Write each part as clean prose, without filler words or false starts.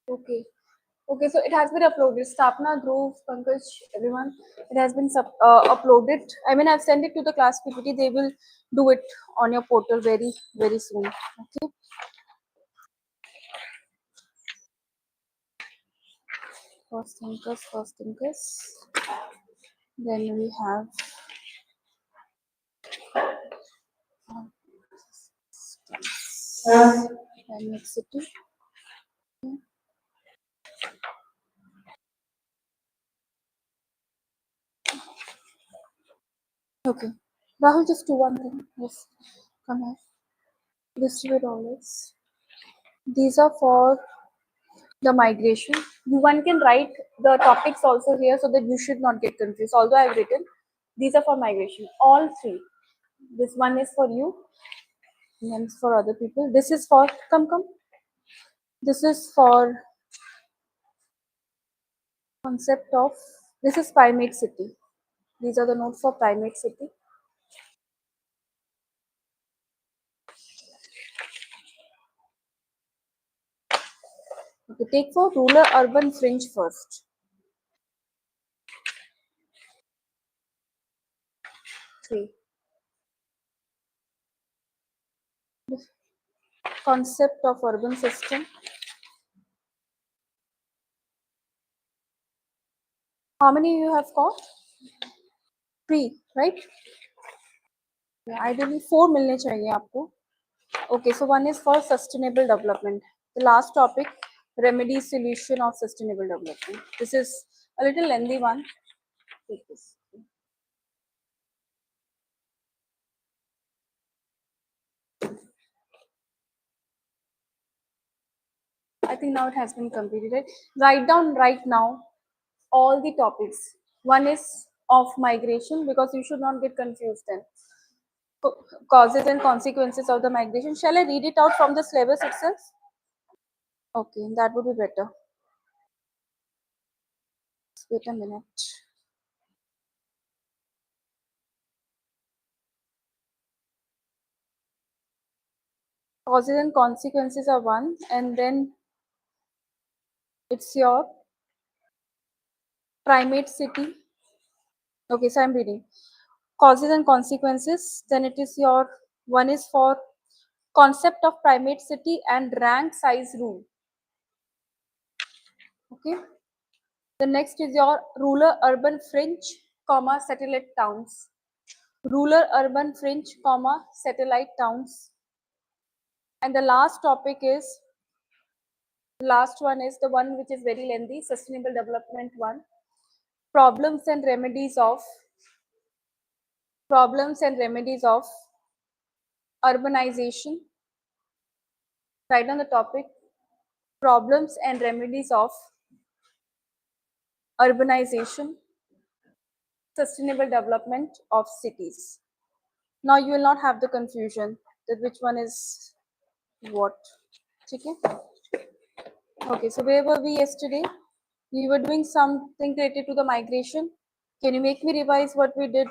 Okay. Okay, so it has been uploaded. Stapna, Dhruv, Pankaj, everyone, it has been uploaded. I mean, I've sent it to the class PPT. They will do it on your portal very, very soon. Okay. First thinkers. Then we have Dynamic City. Okay. Rahul, just do one thing. Yes. Come here. Distribute all this. These are for the migration. One can write the topics also here so that you should not get confused. Although I have written, these are for migration. All three. This one is for you, and then for other people. This is for come. This is for concept of. This is primate city. These are the notes for primate city. Okay, take for rural urban fringe first. 3. Concept of urban system. How many you have got? 3, right? Yeah, ideally 4 मिलने चाहिए आपको. Okay, so one is for sustainable development. The last topic, remedy solution of sustainable development. This is a little lengthy one. Take this. I think now it has been completed. Right? Write down right now all the topics. One is of migration because you should not get confused then. Causes and consequences of the migration. Shall I read it out from the syllabus itself? Okay, that would be better. Wait a minute. Causes and consequences are one, and then it's your primate city. Okay, so I'm reading. Causes and consequences, then it is your one is for concept of primate city and rank size rule. Okay. The next is your rural urban fringe, comma satellite towns. Rural urban fringe, comma satellite towns. And the last topic is the last one is the one which is very lengthy, sustainable development one. Problems and remedies of urbanization. Write on the topic problems and remedies of urbanization, sustainable development of cities. Now you will not have the confusion that which one is what. Okay. Okay, so where were we yesterday? We were doing something related to the migration. Can you make me revise what we did?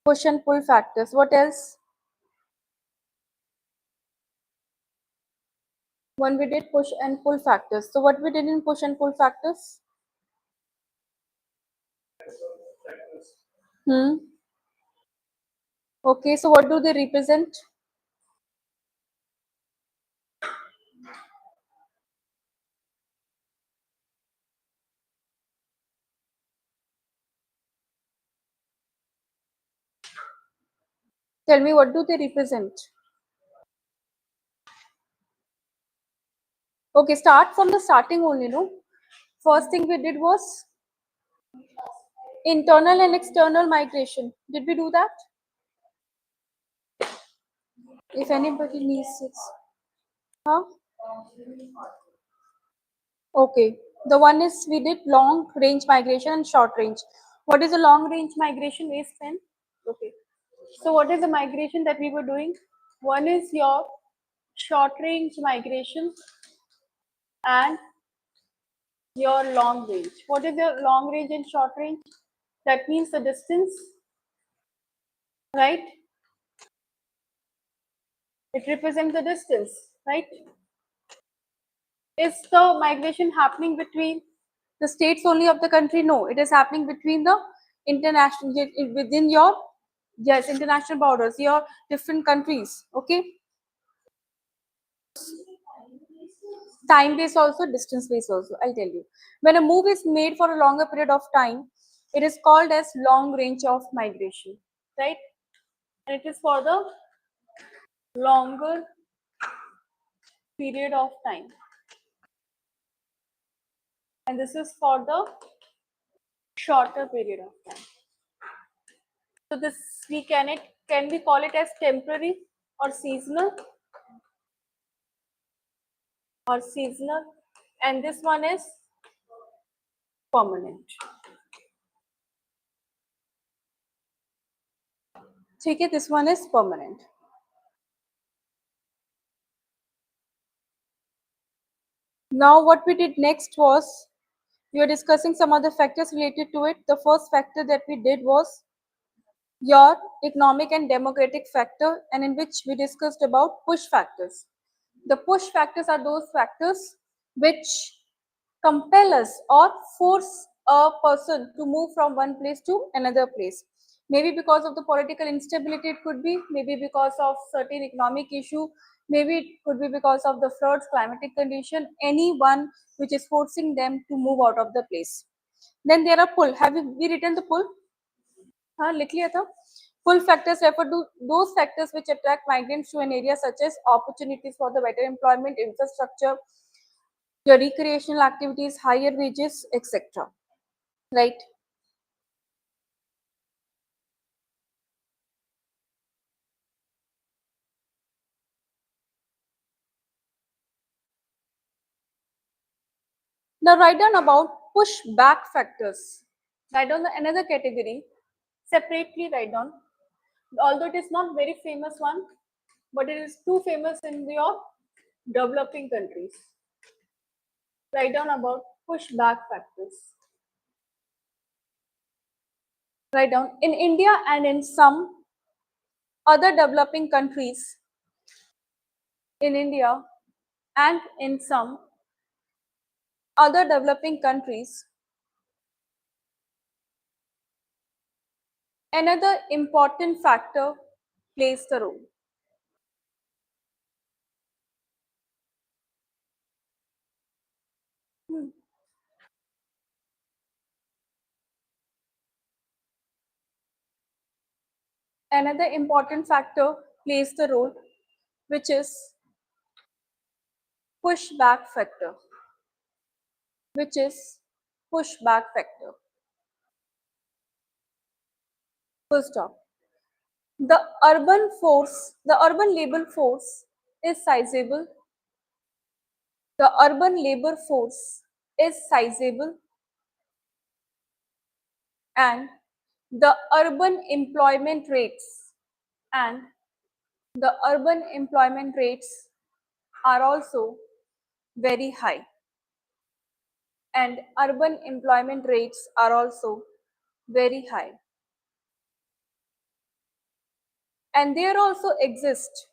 Push and pull factors. What else? When we did push and pull factors. So what we did in push and pull factors? Okay, so what do they represent? Tell me, what do they represent? Okay, start from the starting only, no? First thing we did was internal and external migration. Did we do that? If anybody needs it. Huh? Okay. The one is we did long range migration and short range. What is a long range migration, waste pen? Okay. So what is the migration that we were doing? One is your short range migration and your long range. What is your long range and short range? That means the distance, right? It represents the distance, right? Is the migration happening between the states only of the country? No, it is happening between the international, within your, yes, international borders, your different countries. Okay, time based also, distance based also. I'll tell you. When a move is made for a longer period of time, it is called as long range of migration, right? And it is for the longer period of time. And this is for the shorter period of time. So this can we call it as temporary or seasonal and this one is permanent. Okay, this one is permanent. Now what we did next was we were discussing some other factors related to it. The first factor that we did was your economic and democratic factor, and in which we discussed about push factors. The push factors are those factors which compel us or force a person to move from one place to another place. Maybe because of the political instability, it could be, maybe because of certain economic issue, maybe it could be because of the floods, climatic condition, any one which is forcing them to move out of the place. Then there are pull. Have we written the pull? हाँ लिख लिया था. Pull factors refer to those factors which attract migrants to an area, such as opportunities for the better employment, infrastructure, your recreational activities, higher wages, etc. Right? Now write down about push back factors. Write down another category separately. Write down, although it is not very famous one, but it is too famous in your developing countries. Write down about push back factors. Write down in India and in some other developing countries. In India and in some other developing countries, another important factor plays the role. Another important factor plays the role, which is pushback factor, which is pushback factor. Full stop. The urban labor force is sizable. The urban labor force is sizable, and the urban employment rates and the urban employment rates are also very high, and urban employment rates are also very high. And there also exist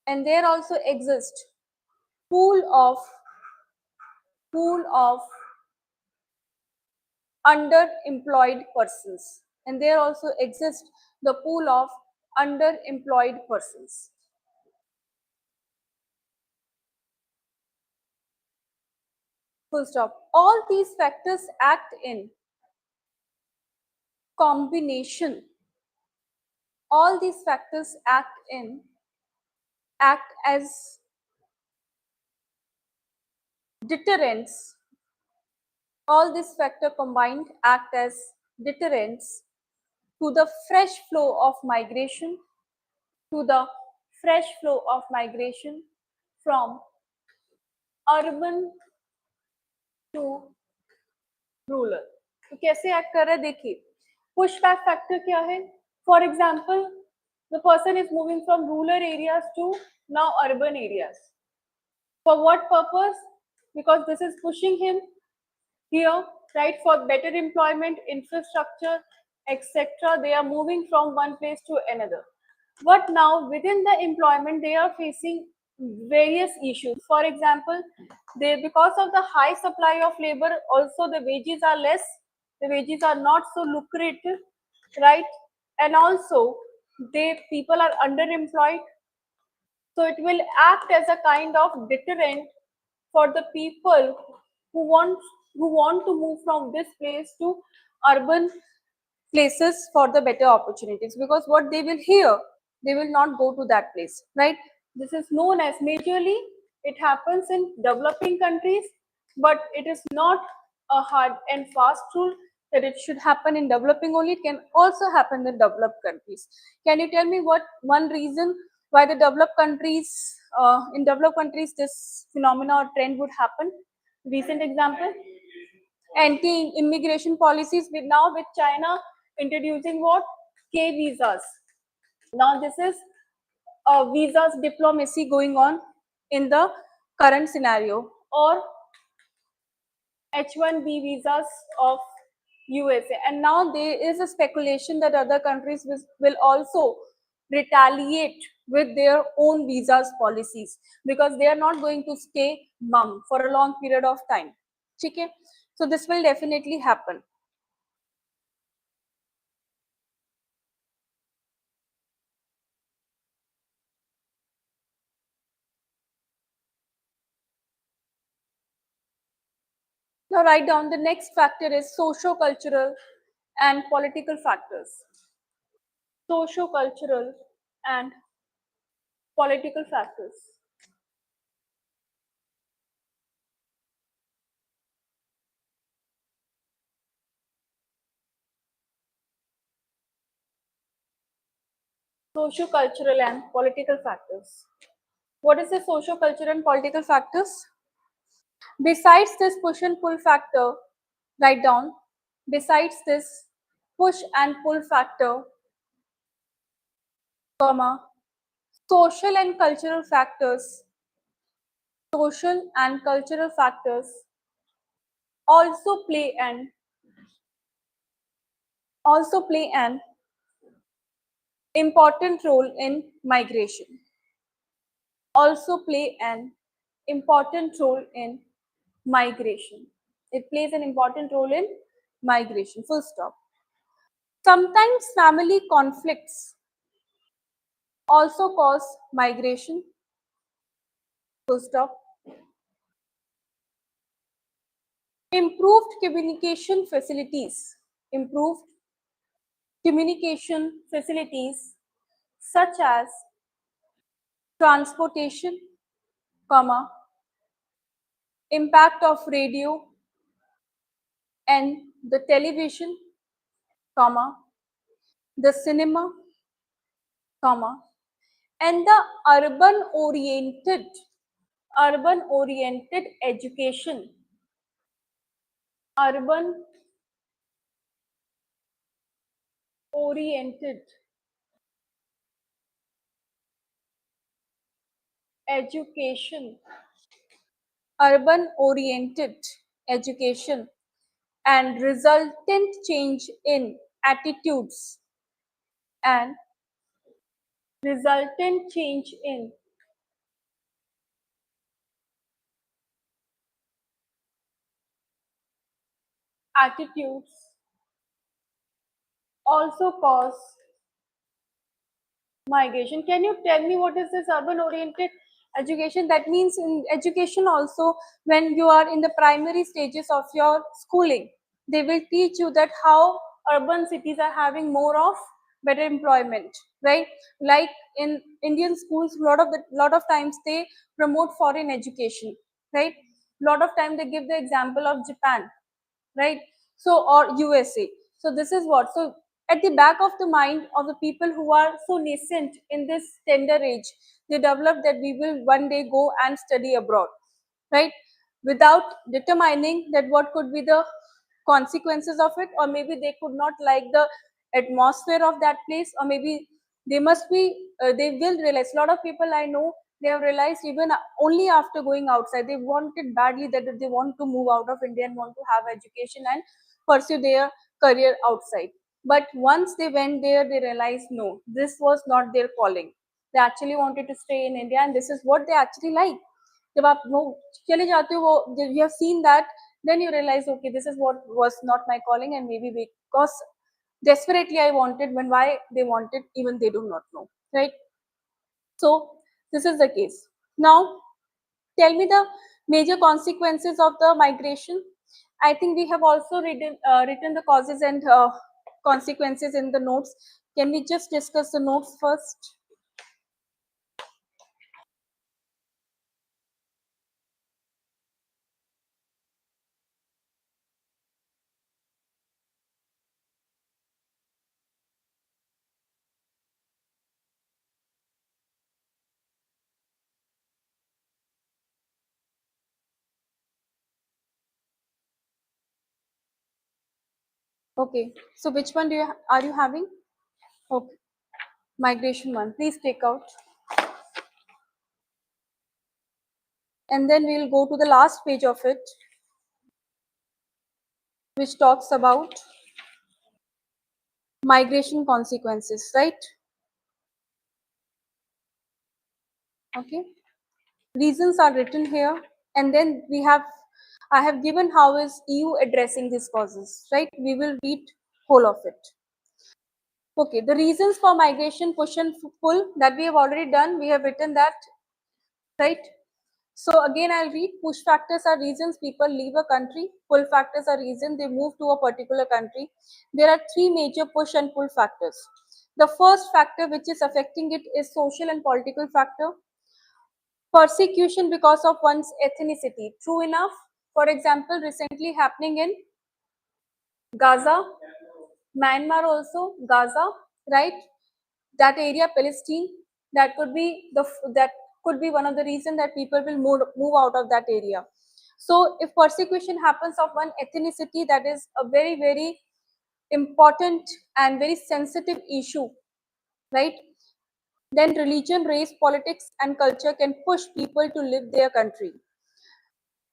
and there also exist pool of pool of underemployed persons, and there also exist the pool of underemployed persons. Full stop. All these factors act in combination. All these factors act as deterrents. All these factors combined act as deterrents to the fresh flow of migration, to the fresh flow of migration from urban to rural. तो कैसे act कर रहा है देखिए. Push back factor क्या है? For example, the person is moving from rural areas to now urban areas. For what purpose? Because this is pushing him here, right, for better employment, infrastructure, etc. They are moving from one place to another. But now within the employment, they are facing various issues. For example, they, because of the high supply of labor, also the wages are less, the wages are not so lucrative, right? And also they, people are underemployed, so it will act as a kind of deterrent for the people who want to move from this place to urban places for the better opportunities, because what they will hear, they will not go to that place, right? This is known as, majorly it happens in developing countries, but it is not a hard and fast rule that it should happen in developing only. It can also happen in developed countries. Can you tell me what one reason why the developed countries, in developed countries, this phenomena or trend would happen? Recent example, anti-immigration policies, with now with China introducing what, K visas. Now this is visas diplomacy going on in the current scenario, or H1B visas of USA. And now there is a speculation that other countries will also retaliate with their own visas policies, because they are not going to stay mum for a long period of time. Okay? So this will definitely happen. Now write down the next factor is socio-cultural and political factors. Socio-cultural and political factors. Socio-cultural and political factors. What is the socio-cultural and political factors? Besides this push and pull factor, write down, besides this push and pull factor, comma, social and cultural factors, social and cultural factors also play an important role in migration. Also play an important role in migration. It plays an important role in migration. Full stop. Sometimes family conflicts also cause migration. Full stop. Improved communication facilities. Improved communication facilities such as transportation, comma, impact of radio and the television, comma, the cinema, comma, and the urban oriented education, urban oriented education, urban oriented education, and resultant change in attitudes and resultant change in attitudes also cause migration. Can you tell me what is this urban oriented education? That means in education also, when you are in the primary stages of your schooling, they will teach you that how urban cities are having more of better employment, right? Like in Indian schools, lot of times they promote foreign education, right? Lot of time they give the example of Japan, right? So, or USA. So this is what, so at the back of the mind of the people who are so nascent in this tender age, they develop that we will one day go and study abroad, right? Without determining that what could be the consequences of it, or maybe they could not like the atmosphere of that place, or maybe they must be, they will realize, a lot of people I know, they have realized even only after going outside, they wanted badly that they want to move out of India and want to have education and pursue their career outside. But once they went there, they realized no, this was not their calling. They actually wanted to stay in India, and this is what they actually like. जब आप वो चले जाते हो, वो you have seen that, then you realize, okay, this is what was not my calling, and maybe because desperately I wanted, when why they wanted, even they do not know, right? So this is the case. Now, tell me the major consequences of the migration. I think we have also written the causes and consequences in the notes. Can we just discuss the notes first? Okay. So which one are you having? Okay. Migration one. Please take out. And then we'll go to the last page of it, which talks about migration consequences, right? Okay. Reasons are written here, and then I have given how is EU addressing these causes, right? We will read whole of it. Okay, the reasons for migration, push and pull, that we have already done. We have written that, right? So again, I'll read. Push factors are reasons people leave a country. Pull factors are reasons they move to a particular country. There are three major push and pull factors. The first factor which is affecting it is social and political factor. Persecution because of one's ethnicity. True enough. For example, recently happening in Gaza, Myanmar also, Gaza, right? That area, Palestine, that could be that could be one of the reasons that people will move out of that area. So if persecution happens of one ethnicity, that is a very important and very sensitive issue, right? Then religion, race, politics, and culture can push people to leave their country.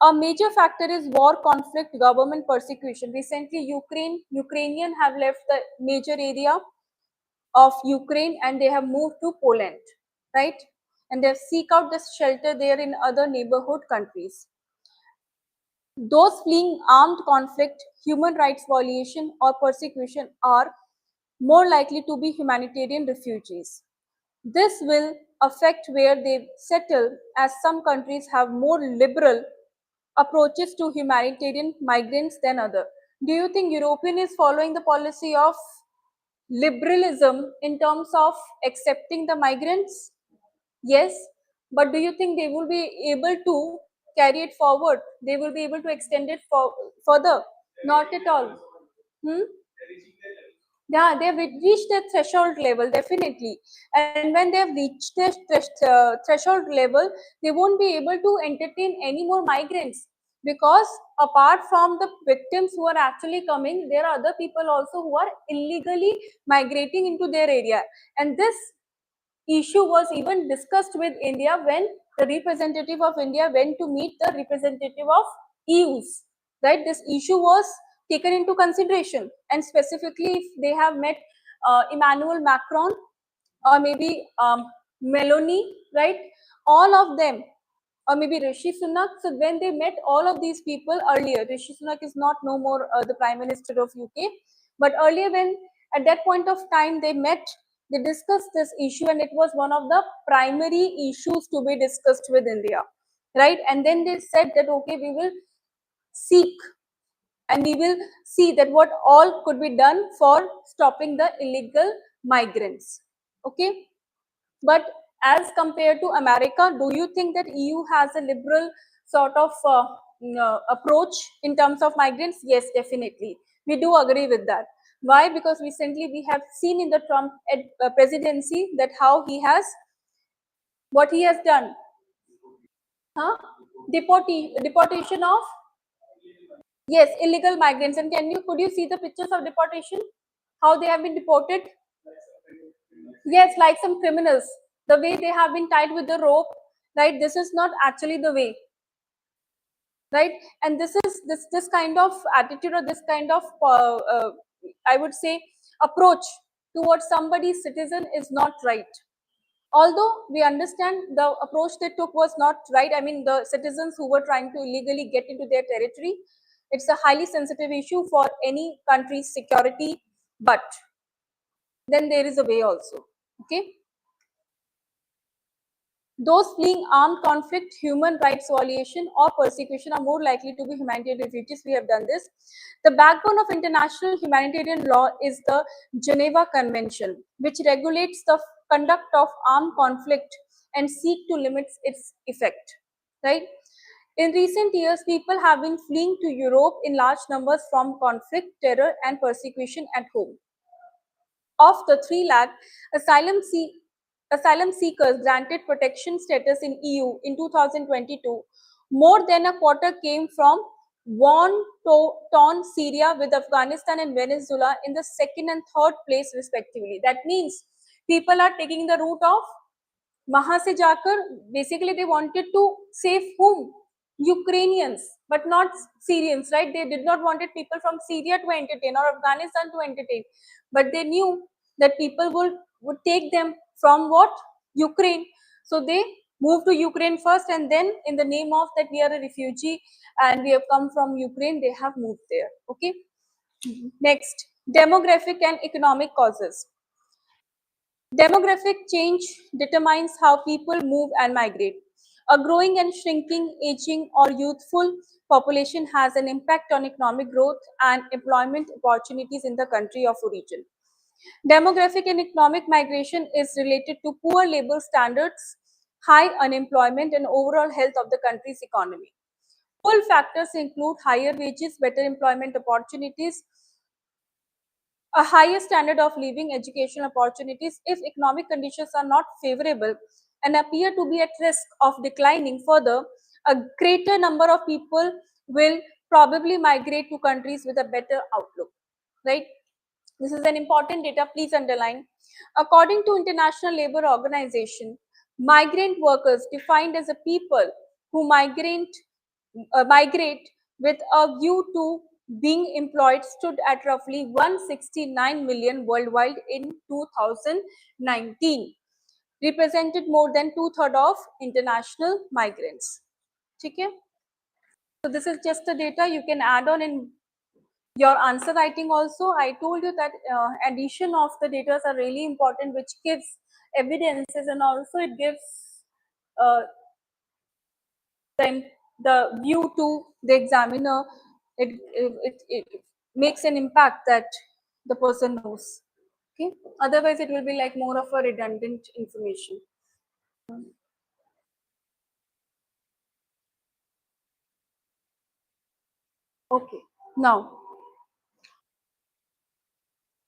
A major factor is war, conflict, government persecution. Recently, Ukrainian have left the major area of Ukraine and they have moved to Poland, right? And they seek out the shelter there in other neighborhood countries. Those fleeing armed conflict, human rights violation, or persecution are more likely to be humanitarian refugees. This will affect where they settle, as some countries have more liberal approaches to humanitarian migrants than other. Do you think European is following the policy of liberalism in terms of accepting the migrants? Yes, but do you think they will be able to carry it forward? They will be able to extend it further? Not at all. Hmm? Yeah, they have reached their threshold level, definitely. And when they have reached their threshold level, they won't be able to entertain any more migrants, because apart from the victims who are actually coming, there are other people also who are illegally migrating into their area. And this issue was even discussed with India when the representative of India went to meet the representative of EU's. Right, this issue was taken into consideration, and specifically if they have met Emmanuel Macron or maybe Meloni, right, all of them, or maybe Rishi Sunak. So when they met all of these people earlier, Rishi Sunak is not no more the Prime Minister of UK, but earlier when at that point of time they met, they discussed this issue, and it was one of the primary issues to be discussed with India, right? And then they said that okay, we will seek and we will see that what all could be done for stopping the illegal migrants. Okay, but as compared to America, do you think that EU has a liberal sort of approach in terms of migrants? Yes, definitely. We do agree with that. Why? Because recently we have seen in the Trump presidency that how he has, what he has done. Huh? Deportation of, yes, illegal migrants. And could you see the pictures of deportation? How they have been deported? Yes, like some criminals. The way they have been tied with the rope, right? This is not actually the way, right? And this is this kind of attitude, or this kind of I would say approach towards somebody's citizen is not right. Although we understand the approach they took was not right, I mean, the citizens who were trying to illegally get into their territory, it's a highly sensitive issue for any country's security, but then there is a way also. Okay. Those fleeing armed conflict, human rights violation, or persecution are more likely to be humanitarian refugees. We have done this. The backbone of international humanitarian law is the Geneva Convention, which regulates the conduct of armed conflict and seek to limit its effect. Right? In recent years, people have been fleeing to Europe in large numbers from conflict, terror, and persecution at home. Of the 3 lakh asylum seekers granted protection status in EU in 2022, more than a quarter came from war-torn Syria, with Afghanistan and Venezuela in the second and third place respectively. That means people are taking the route of वहां से जाकर basically they wanted to save whom? Ukrainians, but not Syrians, right? They did not wanted people from Syria to entertain or Afghanistan to entertain, but they knew that people would take them from what? Ukraine. So they moved to Ukraine first, and then in the name of that we are a refugee and we have come from Ukraine, they have moved there. Okay. Next, demographic and economic causes. Demographic change determines how people move and migrate. A growing and shrinking, aging, or youthful population has an impact on economic growth and employment opportunities in the country of origin. Demographic and economic migration is related to poor labor standards, high unemployment, and overall health of the country's economy. Pull factors include higher wages, better employment opportunities, a higher standard of living, educational opportunities. If economic conditions are not favorable and appear to be at risk of declining further, a greater number of people will probably migrate to countries with a better outlook, right? This is an important data, please underline. According to International Labour Organization, migrant workers defined as a people who migrate with a view to being employed stood at roughly 169 million worldwide in 2019, represented more than two-thirds of international migrants. Okay? So this is just the data you can add on in your answer writing also. I told you that addition of the data are really important, which gives evidences, and also it gives uh, the view to the examiner. It makes an impact that the person knows. Okay. Otherwise, it will be like more of a redundant information. Okay. Now,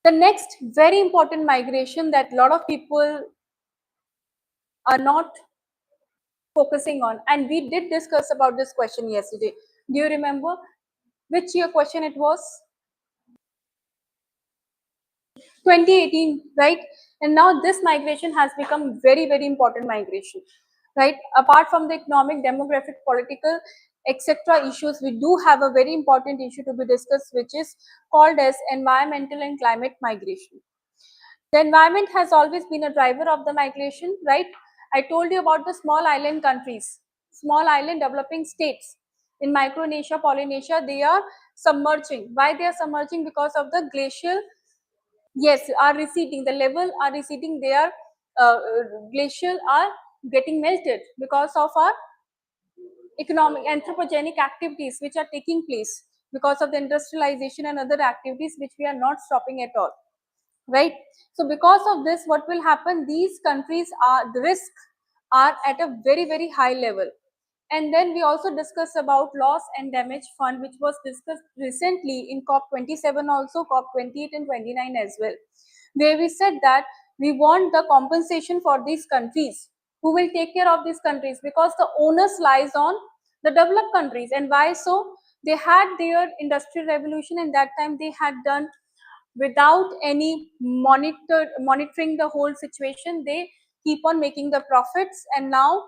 the next very important migration that a lot of people are not focusing on, and we did discuss about this question yesterday. Do you remember which year question it was? 2018, right? And now this migration has become very, very important migration, right? Apart from the economic, demographic, political, etc. issues, we do have a very important issue to be discussed, which is called as environmental and climate migration. The environment has always been a driver of the migration, right? I told you about the small island countries, small island developing states. In Micronesia, Polynesia, they are submerging. Why they are submerging? Because of the glacial, yes, are receding. The level are receding. They are glacial are getting melted because of our economic anthropogenic activities which are taking place because of the industrialization and other activities which we are not stopping at all, right? So because of this, what will happen, these countries are, the risk are at a very, very high level. And then we also discussed about loss and damage fund, which was discussed recently in COP 27, also COP 28 and 29 as well, where we said that we want the compensation for these countries who will take care of these countries, because the onus lies on the developed countries. And why so? They had their industrial revolution, and that time they had done without any monitoring the whole situation. They keep on making the profits, and now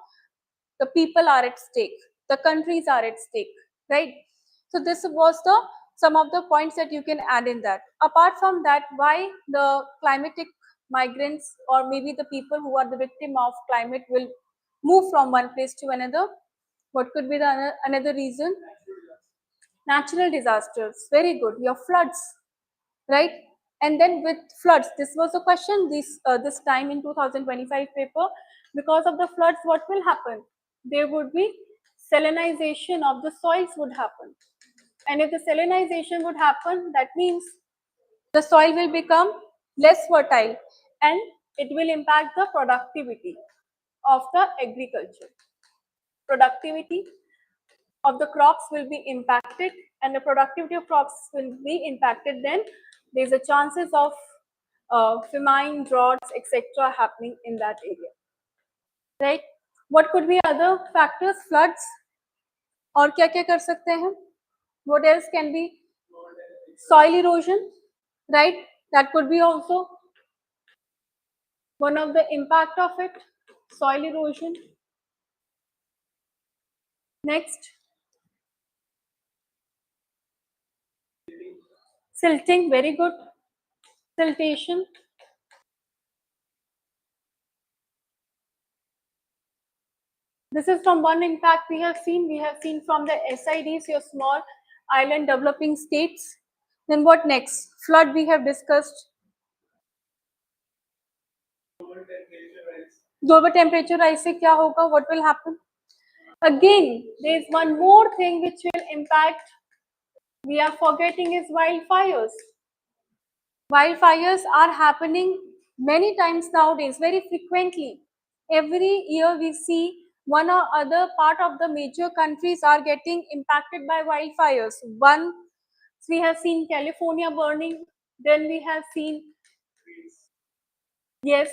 the people are at stake, the countries are at stake, right? So this was the some of the points that you can add in that. Apart from that, why the climatic migrants or maybe the people who are the victim of climate will move from one place to another? What could be the another reason? Natural disasters. Very good. Your floods, right? And then with floods, this was a question this time in 2025 paper. Because of the floods, what will happen? There would be salinization of the soils would happen. And if the salinization would happen, that means the soil will become less fertile and it will impact the productivity of the agriculture. Productivity of the crops will be impacted, and the productivity of crops will be impacted, then there's a chances of famine, droughts, etc. happening in that area, right? What could be other factors? Floods. और क्या क्या कर सकते हैं? What else can be? Soil erosion, right? That could be also one of the impact of it. Soil erosion. Next, silting. Very good. Siltation. This is from one impact we have seen. We have seen from the SIDs, your small island developing states. Then what next? Flood we have discussed. Global temperature rise से क्या होगा? What will happen? Again, there is one more thing which will impact. We are forgetting is wildfires. Wildfires are happening many times nowadays, very frequently. Every year we see one or other part of the major countries are getting impacted by wildfires. One, we have seen California burning, then we have seen, yes,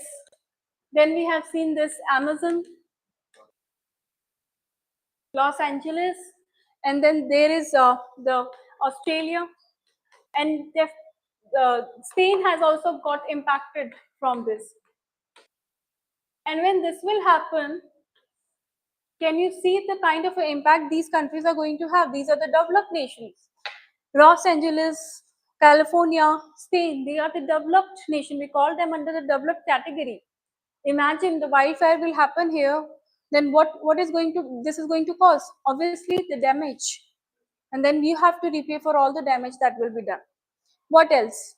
then we have seen this Amazon, Los Angeles, and then there is the Australia, and Spain has also got impacted from this. And when this will happen, can you see the kind of impact these countries are going to have? These are the developed nations. Los Angeles, California, Spain, they are the developed nation. We call them under the developed category. Imagine the wildfire will happen here, then what is going to, this is going to cause? Obviously the damage. And then you have to repay for all the damage that will be done. What else?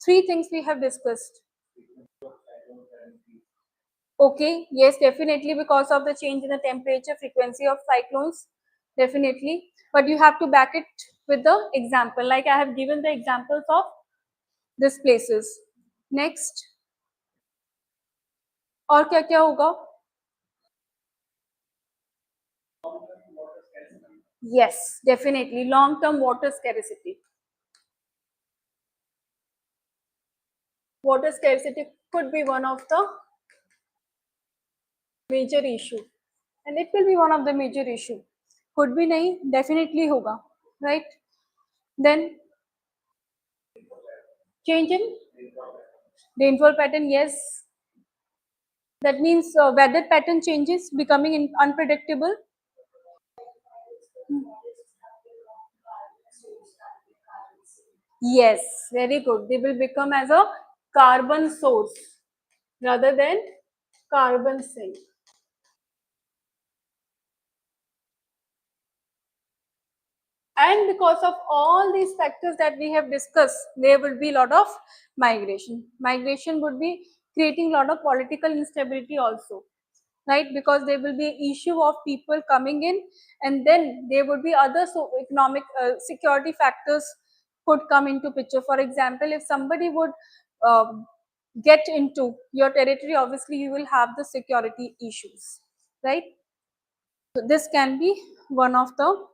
Three things we have discussed. Okay, yes, definitely because of the change in the temperature, frequency of cyclones, definitely. But you have to back it with the example. Like I have given the examples of these places. Next. और क्या क्या होगा? Yes, definitely. Long-term water scarcity. Water scarcity could be one of the major issue. And it will be one of the major issue. Could be nahi, definitely hoga, right? Then change in rainfall pattern, yes. That means weather pattern changes, becoming unpredictable. Yes, very good. They will become as a carbon source rather than carbon sink. And because of all these factors that we have discussed, there will be a lot of migration. Migration would be creating a lot of political instability also, right? Because there will be issue of people coming in, and then there would be other economic security factors could come into picture. For example, if somebody would get into your territory, obviously you will have the security issues, right? So this can be one of the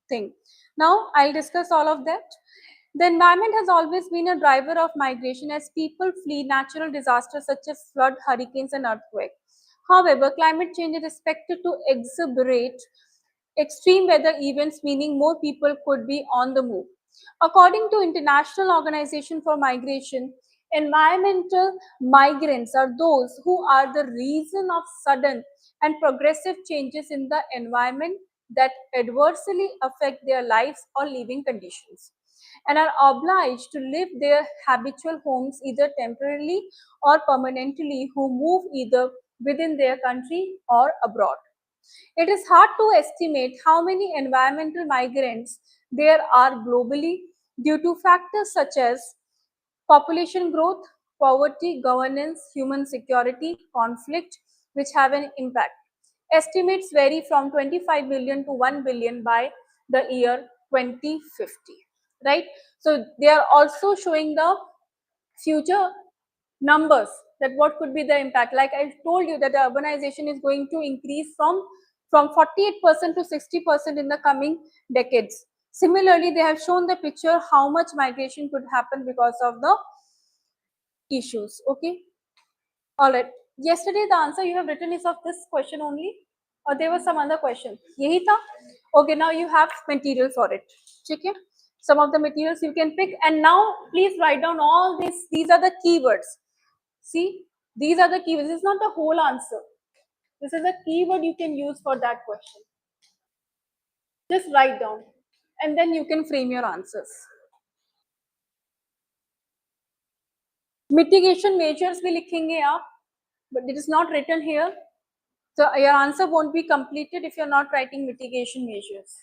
thing. Now I'll discuss all of that. The environment has always been a driver of migration as people flee natural disasters such as flood, hurricanes, and earthquake. However, climate change is expected to exacerbate extreme weather events, meaning more people could be on the move. According to International Organization for Migration, environmental migrants are those who are the reason of sudden and progressive changes in the environment that adversely affect their lives or living conditions. and are obliged to leave their habitual homes either temporarily or permanently, who move either within their country or abroad. It is hard to estimate how many environmental migrants there are globally due to factors such as population growth, poverty, governance, human security, conflict, which have an impact. Estimates vary from 25 billion to 1 billion by the year 2050, right? So they are also showing the future numbers, that what could be the impact. Like I told you that the urbanization is going to increase from 48% to 60% in the coming decades. Similarly, they have shown the picture how much migration could happen because of the issues. Okay, all right. Yesterday the answer you have written is of this question only, or there was some other question? Yahi tha? Okay, now you have material for it. Okay, some of the materials you can pick, and now please write down all this. These are the keywords. See, these are the keywords. This is not the whole answer. This is a keyword you can use for that question. Just write down, and then you can frame your answers. Mitigation measures भी लिखेंगे आप, but it is not written here. So your answer won't be completed if you're not writing mitigation measures.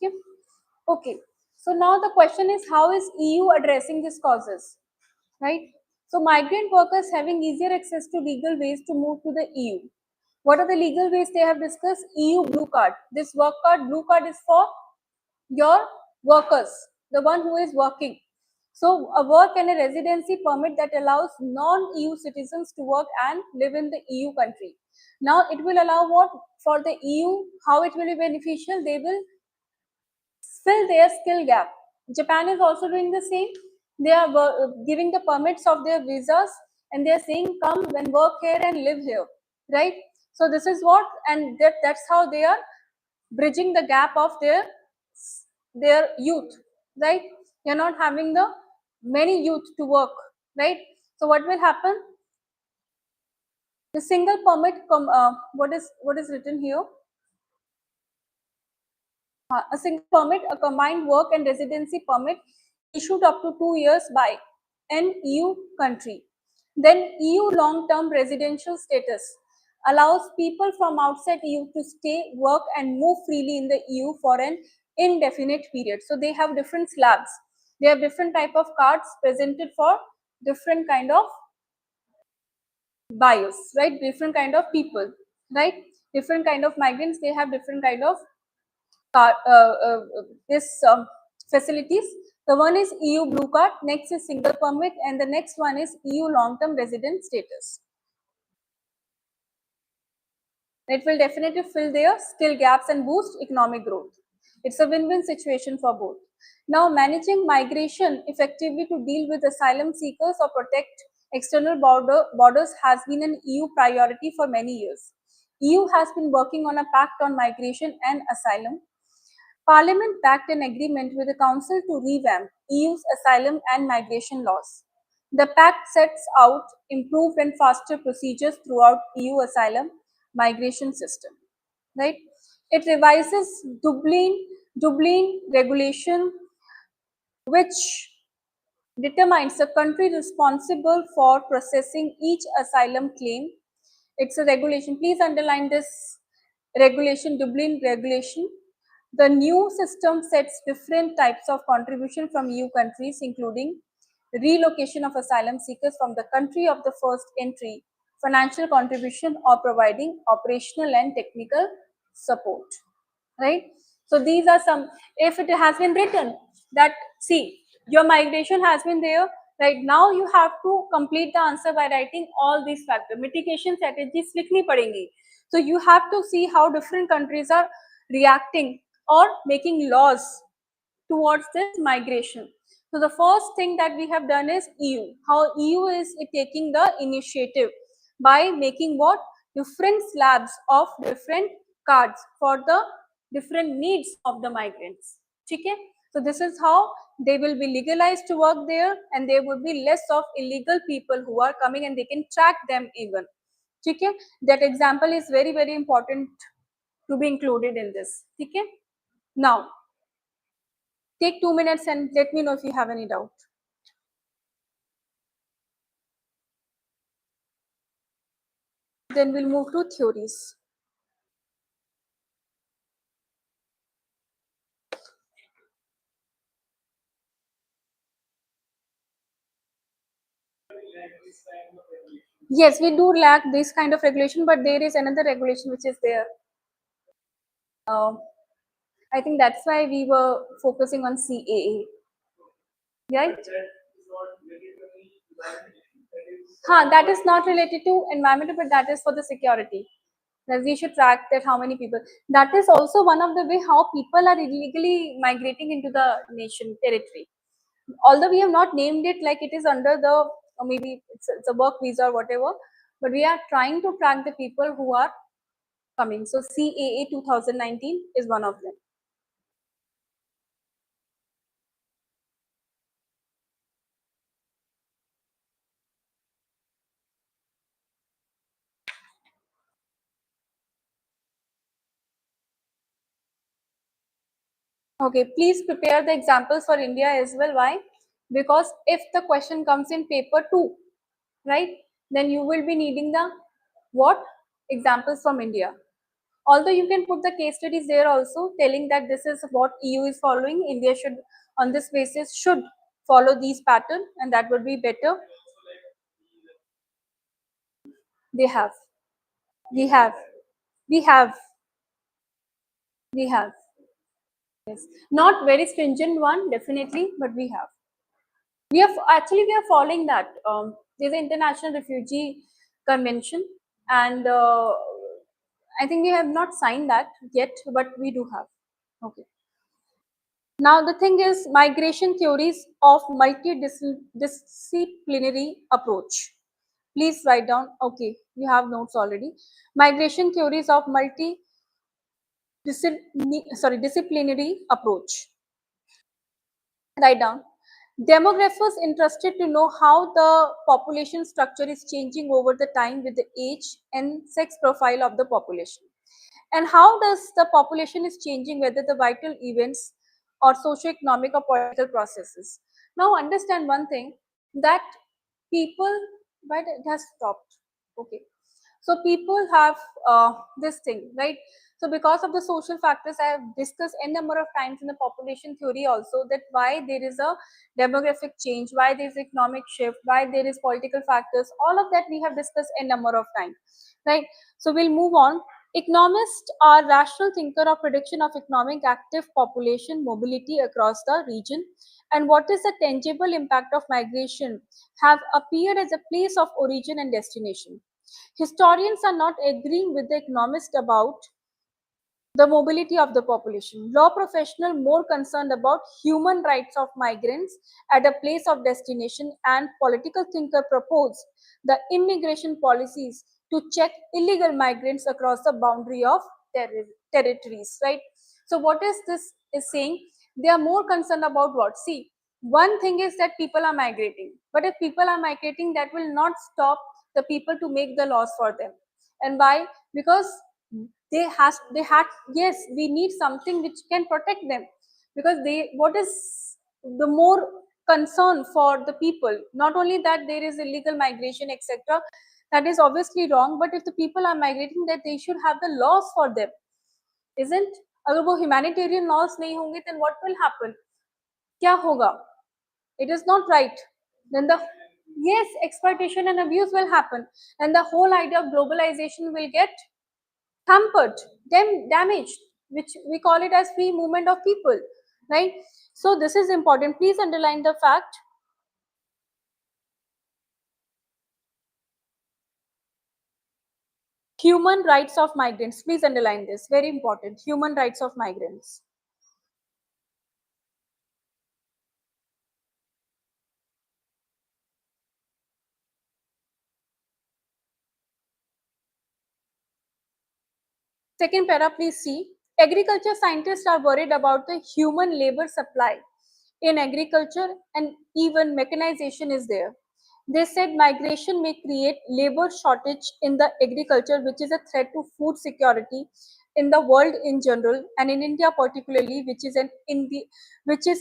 Okay. Okay. So now the question is, how is EU addressing these causes, right? So migrant workers having easier access to legal ways to move to the EU. What are the legal ways they have discussed? EU blue card. This work card, blue card is for your workers, the one who is working. So a work and a residency permit that allows non-EU citizens to work and live in the EU country. Now it will allow what for the EU, how it will be beneficial? They will fill their skill gap. Japan is also doing the same. They are giving the permits of their visas, and they are saying come and work here and live here, right? So this is what, and that's how they are bridging the gap of their youth, right? They are not having the many youth to work, right? So what will happen? The single permit, what is written here? A single permit, a combined work and residency permit issued up to 2 years by an EU country. Then EU long-term residential status allows people from outside EU to stay, work and move freely in the EU for an indefinite period. So they have different slabs. They have different type of cards presented for different kind of bios, right? Different kind of people, right? Different kind of migrants, they have different kind of this facilities The one is EU blue card, next is single permit, and the next one is EU long-term resident status. It will definitely fill their skill gaps and boost economic growth. It's a win-win situation for both. Now, managing migration effectively to deal with asylum seekers or protect external borders has been an EU priority for many years. EU has been working on a pact on migration and asylum. Parliament backed an agreement with the Council to revamp EU's asylum and migration laws. The pact sets out improved and faster procedures throughout EU asylum migration system. Right? It revises Dublin regulation, which determines the country responsible for processing each asylum claim. It's a regulation. Please underline this regulation, Dublin regulation. The new system sets different types of contribution from EU countries, including relocation of asylum seekers from the country of the first entry, financial contribution, or providing operational and technical support. Right? So these are some, if it has been written that, see, your migration has been there, right? Now you have to complete the answer by writing all these factors. Mitigation strategies likhni padenge. So you have to see how different countries are reacting or making laws towards this migration. So the first thing that we have done is EU. How EU is taking the initiative by making what? Different slabs of different cards for the different needs of the migrants. Okay? So this is how they will be legalized to work there, and there would be less of illegal people who are coming, and they can track them even. Okay? That example is very, very important to be included in this. Okay? Now, take 2 minutes and let me know if you have any doubt. Then we'll move to theories. Yes, we do lack this kind of regulation, but there is another regulation which is there. I think that's why we were focusing on CAA, right? That is not related to environment, but that is for the security. That we should track that how many people. That is also one of the way how people are illegally migrating into the nation territory. Although we have not named it like it is under the, or maybe it's a work visa or whatever, but we are trying to track the people who are coming. So CAA 2019 is one of them. Okay, please prepare the examples for India as well. Why? Because if the question comes in paper 2, right, then you will be needing the what? Examples from India. Although you can put the case studies there also, telling that this is what EU is following, India should, on this basis, should follow these pattern, and that would be better. They have. We have. We have. We have. Yes. Not very stringent one, definitely, but we have. We are actually we are following that. There's an international refugee convention, and I think we have not signed that yet, but we do have. Okay. Now the thing is migration theories of multidisciplinary approach. Please write down. Okay, you have notes already. Migration theories of disciplinary approach. Write down. Demographers interested to know how the population structure is changing over the time with the age and sex profile of the population. And how does the population is changing, whether the vital events or socio-economic or political processes. Now understand one thing, that people, but it has stopped. Okay. So people have this thing, right? So because of the social factors, I have discussed a number of times in the population theory also, that why there is a demographic change, why there is economic shift, why there is political factors, all of that we have discussed a number of times, right? So we'll move on. Economists are rational thinker of prediction of economic active population mobility across the region and what is the tangible impact of migration have appeared as a place of origin and destination. Historians are not agreeing with the economists about the mobility of the population. Law professional more concerned about human rights of migrants at a place of destination, and political thinker propose the immigration policies to check illegal migrants across the boundary of territories, right? So what is this is saying? They are more concerned about what? See, one thing is that people are migrating, but if people are migrating, that will not stop the people to make the laws for them. And why? Because they had, yes, we need something which can protect them, because they, what is the more concern for the people? Not only that there is illegal migration etc, that is obviously wrong, but if the people are migrating, that they should have the laws for them, isn't? अगर वो humanitarian laws नहीं होंगे, then what will happen? क्या होगा? It is not right. Then the, yes, exploitation and abuse will happen, and the whole idea of globalization will get hampered, damaged, which we call it as free movement of people, right? So this is important. Please underline the fact. Human rights of migrants. Please underline this. Very important. Human rights of migrants. Second para, please see. Agriculture scientists are worried about the human labor supply in agriculture, and even mechanization is there. They said migration may create labor shortage in the agriculture, which is a threat to food security in the world in general, and in India particularly, which is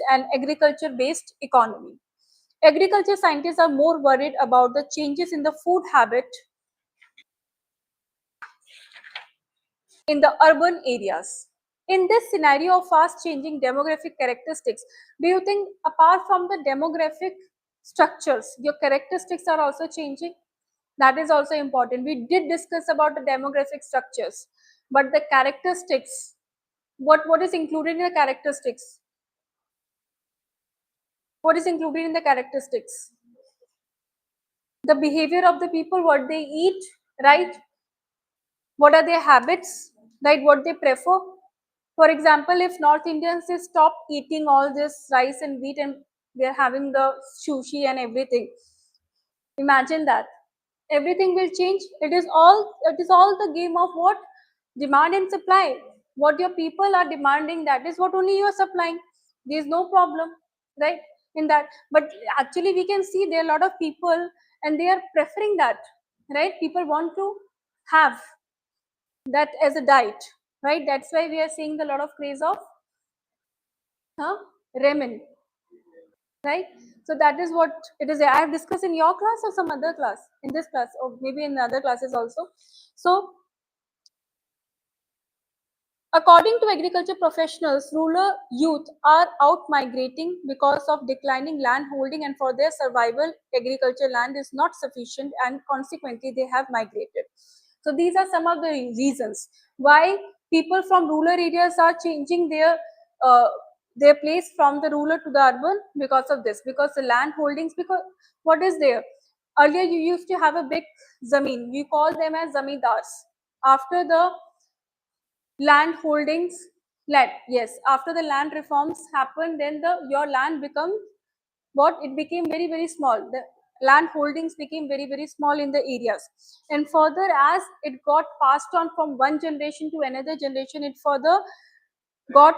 an agriculture based economy. Agriculture scientists are more worried about the changes in the food habit in the urban areas. In this scenario of fast changing demographic characteristics, do you think apart from the demographic structures, your characteristics are also changing? That is also important. We did discuss about the demographic structures, but the characteristics, what is included in the characteristics? What is included in the characteristics? The behavior of the people, what they eat, right? What are their habits, right? What they prefer. For example, if North Indians they stop eating all this rice and wheat, and they're having the sushi and everything, imagine that. Everything will change. It is all the game of what? Demand and supply. What your people are demanding, that is what only you are supplying. There is no problem, right? In that. But actually we can see there are a lot of people and they are preferring that, right? People want to have that as a diet, right? That's why we are seeing a lot of craze of ramen, right? So that is what it is. I have discussed in your class or some other class, in this class, or maybe in other classes also. So according to agriculture professionals, rural youth are out migrating because of declining land holding, and for their survival, agriculture land is not sufficient, and consequently, they have migrated. So these are some of the reasons why people from rural areas are changing uh, their place from the rural to the urban, because of this, because the land holdings, because what is there? Earlier, you used to have a big zameen. We call them as zamindars. After the land holdings, land, yes, after the land reforms happened, then your land become what? It became very very small. The land holdings became very very small in the areas, and further as it got passed on from one generation to another generation, it further got,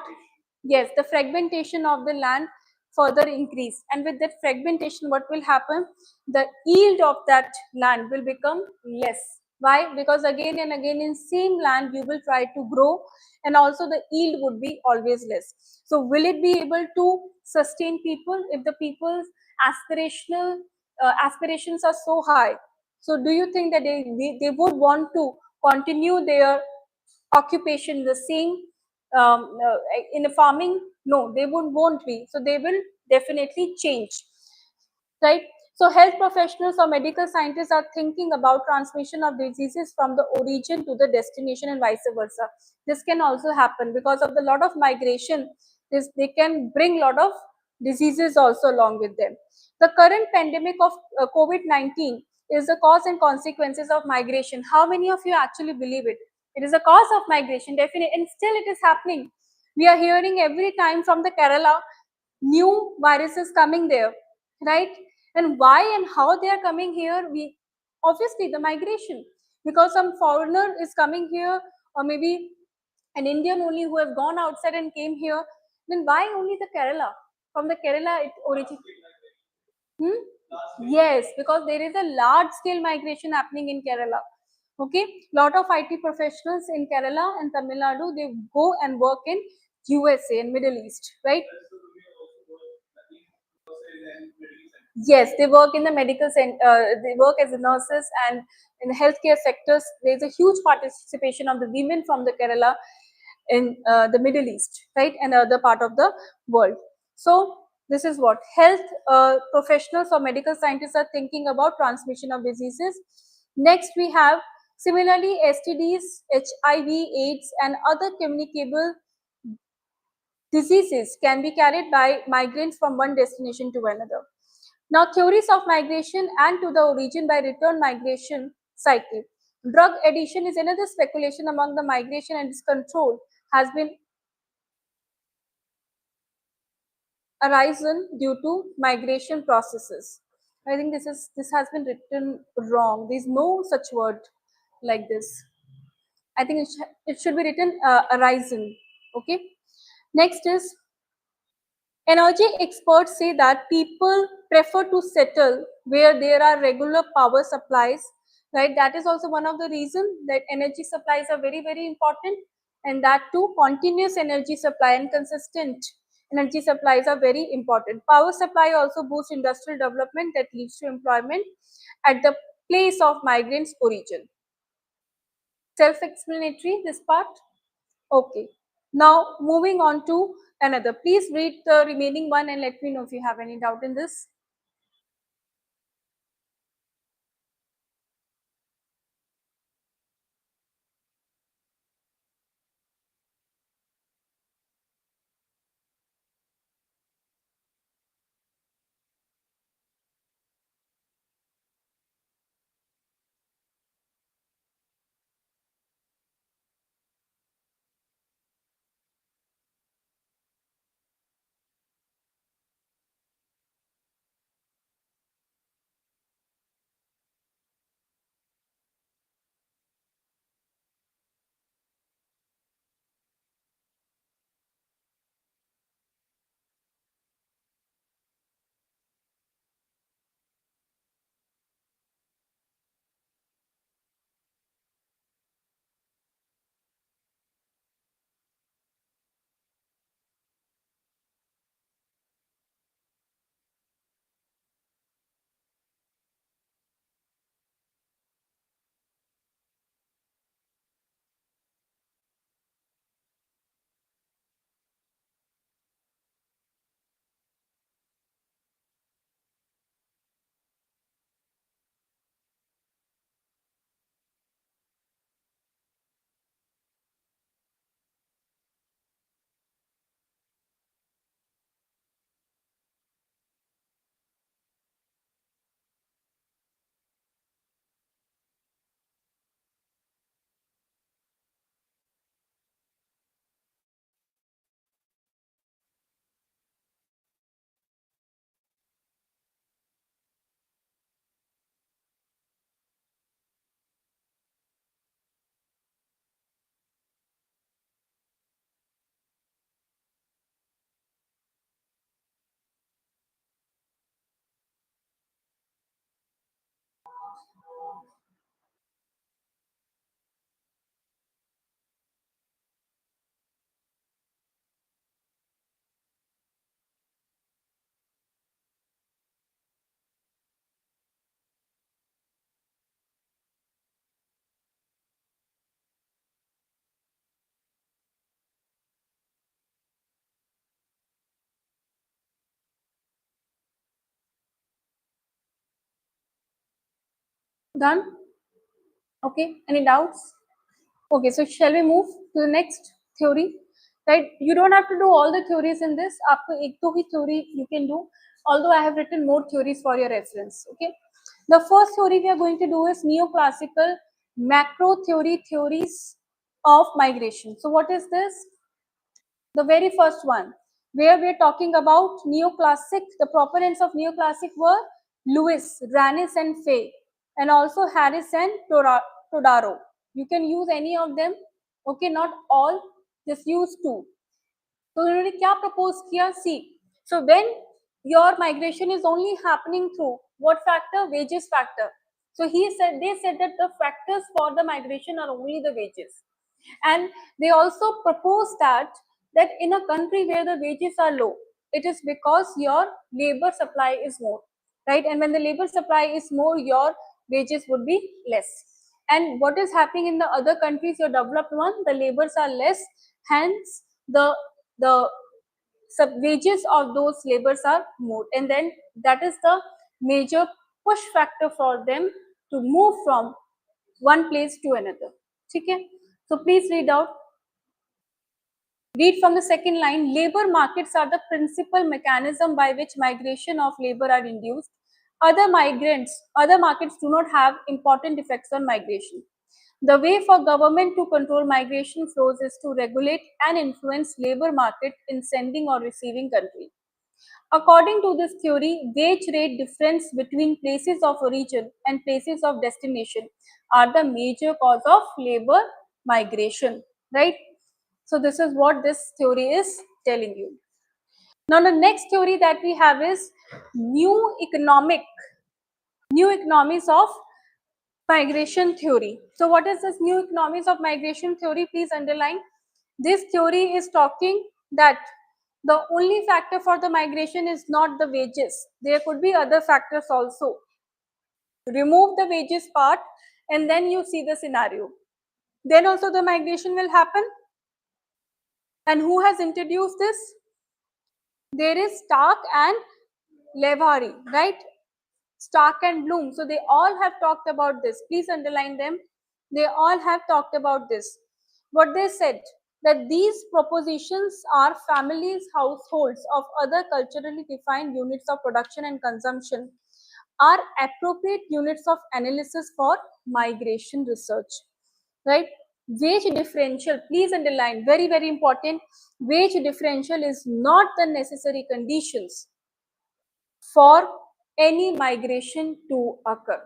yes, the fragmentation of the land further increased, and with that fragmentation what will happen? The yield of that land will become less. Why? Because again and again in same land you will try to grow, and also the yield would be always less. So will it be able to sustain people if the people's aspirations are so high? So do you think that they would want to continue their occupation the same, in the farming? No, they won't be. So they will definitely change, right? So health professionals or medical scientists are thinking about transmission of diseases from the origin to the destination and vice versa. This can also happen because of the lot of migration. They can bring lot of diseases also along with them. The current pandemic of COVID-19 is the cause and consequences of migration. How many of you actually believe it? It is a cause of migration, definitely, and still it is happening. We are hearing every time from the Kerala new viruses coming there, right? And why and how they are coming here? We obviously the migration, because some foreigner is coming here, or maybe an Indian only who have gone outside and came here. Then why only the Kerala? From the Kerala it originates. Hmm? Yes, because there is a large scale migration happening in Kerala. Okay, lot of IT professionals in Kerala and Tamil Nadu, they go and work in USA and Middle East, right? Yes, they work in the medical center, they work as nurses, and in the healthcare sectors, there's a huge participation of the women from the Kerala in the Middle East, right, and other part of the world. So this is what health professionals or medical scientists are thinking about transmission of diseases. Next, we have similarly STDs, HIV, AIDS, and other communicable diseases can be carried by migrants from one destination to another. Now, theories of migration and to the origin by return migration cycle. Drug addiction is another speculation among the migration and its control has been arisen due to migration processes. I think this has been written wrong. There is no such word like this. I think it should be written arisen. Okay. Next is energy experts say that people prefer to settle where there are regular power supplies, right? That is also one of the reasons that energy supplies are very, very important, and that too continuous energy supply and consistent energy supplies are very important. Power supply also boosts industrial development that leads to employment at the place of migrants' origin. Self-explanatory, this part? Okay. Now moving on to another. Please read the remaining one and let me know if you have any doubt in this. Done? Okay. Any doubts? Okay. So shall we move to the next theory? right? You don't have to do all the theories in this. आपको एक दो ही theory you can do, although I have written more theories for your reference. Okay, the first theory we are going to do is neoclassical macro theories of migration. So what is this? The very first one, where we're talking about neoclassic. The proponents of neoclassic were Lewis, Ranis and Fay, and also Harris and Todaro. You can use any of them, okay, not all, just use two. तो उन्होंने क्या propose किया? See, so when your migration is only happening through what factor? Wages factor. So they said that the factors for the migration are only the wages, and they also propose that in a country where the wages are low, it is because your labor supply is more, right? And when the labor supply is more, your wages would be less. And what is happening in the other countries, your developed one, the labors are less, hence the wages of those laborers are more, and then that is the major push factor for them to move from one place to another. Okay, so please read from the second line. Labor markets are the principal mechanism by which migration of labor are induced. Other markets do not have important effects on migration. The way for government to control migration flows is to regulate and influence labor market in sending or receiving country. According to this theory, wage rate difference between places of origin and places of destination are the major cause of labor migration, right? So this is what this theory is telling you. Now the next theory that we have is new economies of migration theory. So what is this new economies of migration theory? Please underline. This theory is talking that the only factor for the migration is not the wages. There could be other factors also. Remove the wages part and then you see the scenario. Then also the migration will happen. And who has introduced this? There is Stark and Levary, right? Stark and Bloom. So they all have talked about this. Please underline them. They all have talked about this. What they said, that these propositions are families, households of other culturally defined units of production and consumption are appropriate units of analysis for migration research, right? Wage differential, please underline, very, very important. Wage differential is not the necessary conditions for any migration to occur,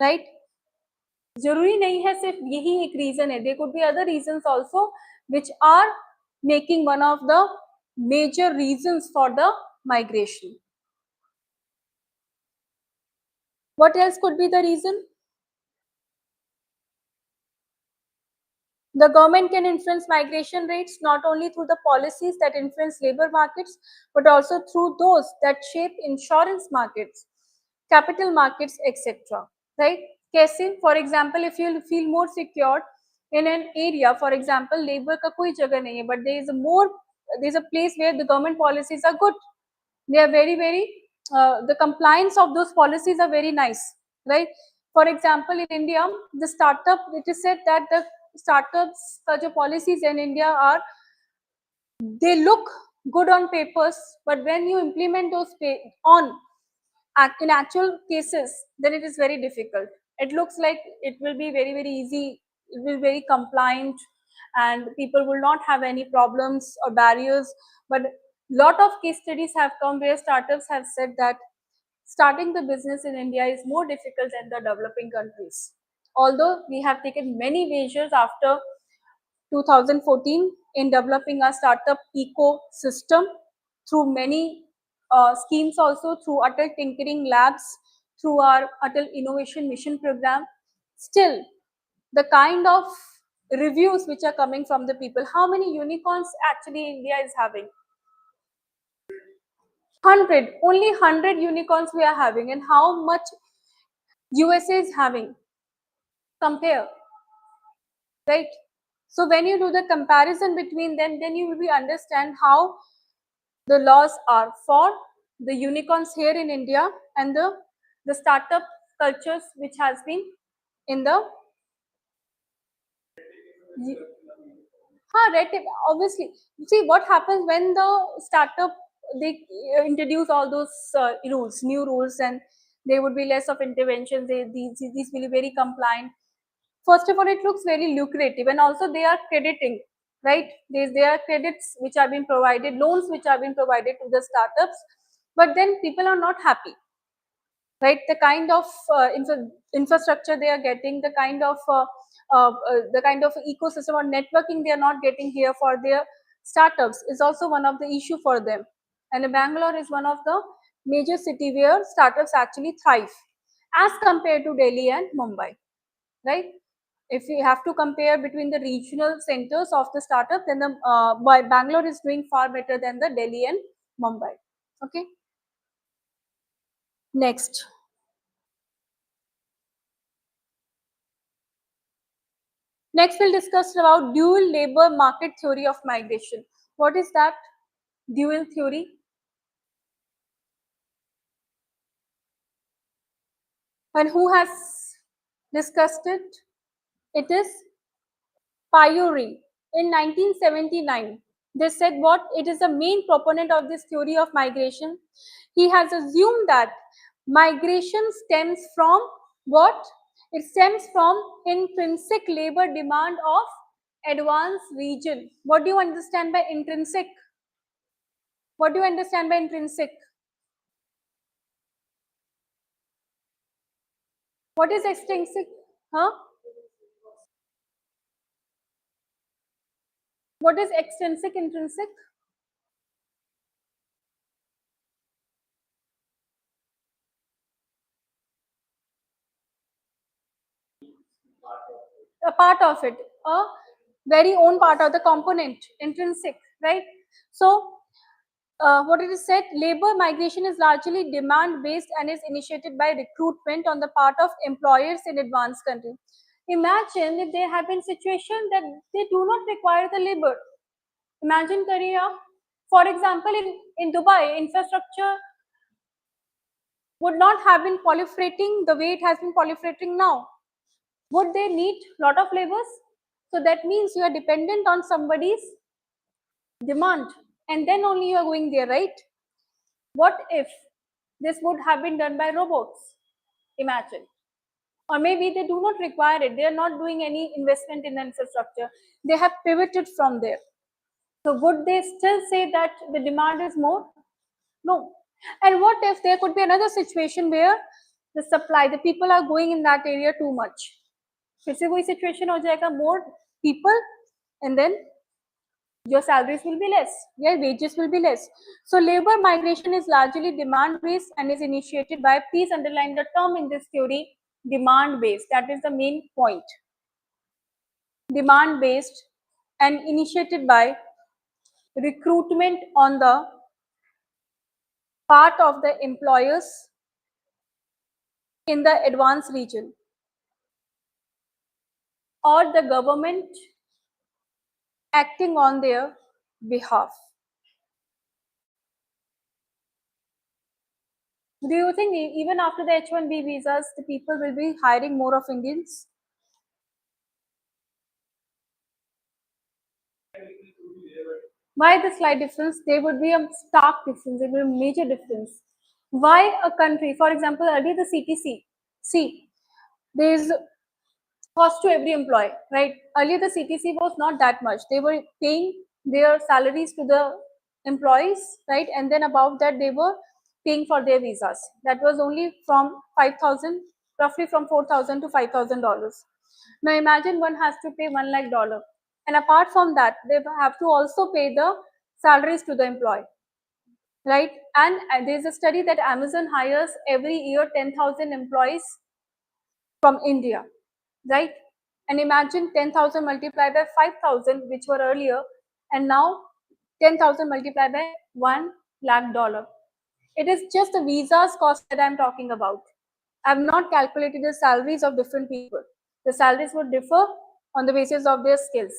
right? जरूरी नहीं है सिर्फ यही एक reason है. There could be other reasons also which are making one of the major reasons for the migration. What else could be the reason? The government can influence migration rates not only through the policies that influence labor markets, but also through those that shape insurance markets, capital markets, etc. Right? Kaise? For example, if you feel more secure in an area, for example, labor का कोई जगह नहीं है, but there is a place where the government policies are good. They are very, very, the compliance of those policies are very nice, right? For example, in India, the startup, it is said that the startups such policies in India are, they look good on papers, but when you implement those in actual cases, then it is very difficult. It looks like it will be very, very easy, it will be very compliant, and people will not have any problems or barriers. But lot of case studies have come where startups have said that starting the business in India is more difficult than the developing countries. Although we have taken many measures after 2014 in developing a startup ecosystem through many schemes, also through Atal Tinkering Labs, through our Atal Innovation Mission program. Still, the kind of reviews which are coming from the people, how many unicorns actually India is having? 100, only 100 unicorns we are having, and how much USA is having? Compare, right? So when you do the comparison between them, then you will be understand how the laws are for the unicorns here in India and the startup cultures which has been in the Red tape, obviously. See what happens when the startup, they introduce all those rules, new rules, and there would be less of interventions. These will be very compliant. First of all, it looks very lucrative, and also they are crediting, right? There are credits which are being provided, loans which are being provided to the startups, but then people are not happy, right? The kind of infrastructure they are getting, the kind of ecosystem or networking they are not getting here for their startups is also one of the issue for them. And Bangalore is one of the major city where startups actually thrive as compared to Delhi and Mumbai, right? If you have to compare between the regional centers of the startup, then the Bangalore is doing far better than the Delhi and Mumbai. Okay, next. Next, we'll discuss about dual labor market theory of migration. What is that dual theory? And who has discussed it? It is Payuri in 1979. They said what? It is the main proponent of this theory of migration. He has assumed that migration stems from what? It stems from intrinsic labor demand of advanced region. What do you understand by intrinsic? What do you understand by intrinsic? What is extrinsic? Huh? What is extrinsic, intrinsic? A part of it, a very own part of the component, intrinsic, right? So, what it is said, labor migration is largely demand based and is initiated by recruitment on the part of employers in advanced countries. Imagine if there have been situations that they do not require the labor. Imagine Korea, for example, in Dubai, infrastructure would not have been proliferating the way it has been proliferating now. Would they need lot of labors? So that means you are dependent on somebody's demand, and then only you are going there, right? What if this would have been done by robots? Imagine. Or maybe they do not require it. They are not doing any investment in infrastructure. They have pivoted from there. So would they still say that the demand is more? No. And what if there could be another situation where the supply, the people are going in that area too much? फिर से वही situation हो जाएगा, more people, and then your salaries will be less, your wages will be less. So labor migration is largely demand based and is initiated by, please underline the term in this theory, demand based. That is the main point. Demand based and initiated by recruitment on the part of the employers in the advanced region or the government acting on their behalf. Do you think even after the H-1B visas, the people will be hiring more of Indians? Why the slight difference? There would be a stark difference, there would be a major difference. Why a country, for example, earlier the CTC, see, there is cost to every employee, right? Earlier the CTC was not that much. They were paying their salaries to the employees, right? And then above that, they were paying for their visas. That was only from 5,000, roughly from 4,000 to $5,000. Now imagine one has to pay $1 lakh, and apart from that, they have to also pay the salaries to the employee, right? And there's a study that Amazon hires every year 10,000 employees from India, right? And imagine 10,000 multiplied by 5,000, which were earlier, and now 10,000 multiplied by $1 lakh. It is just the visas cost that I'm talking about. I've not calculated the salaries of different people. The salaries would differ on the basis of their skills,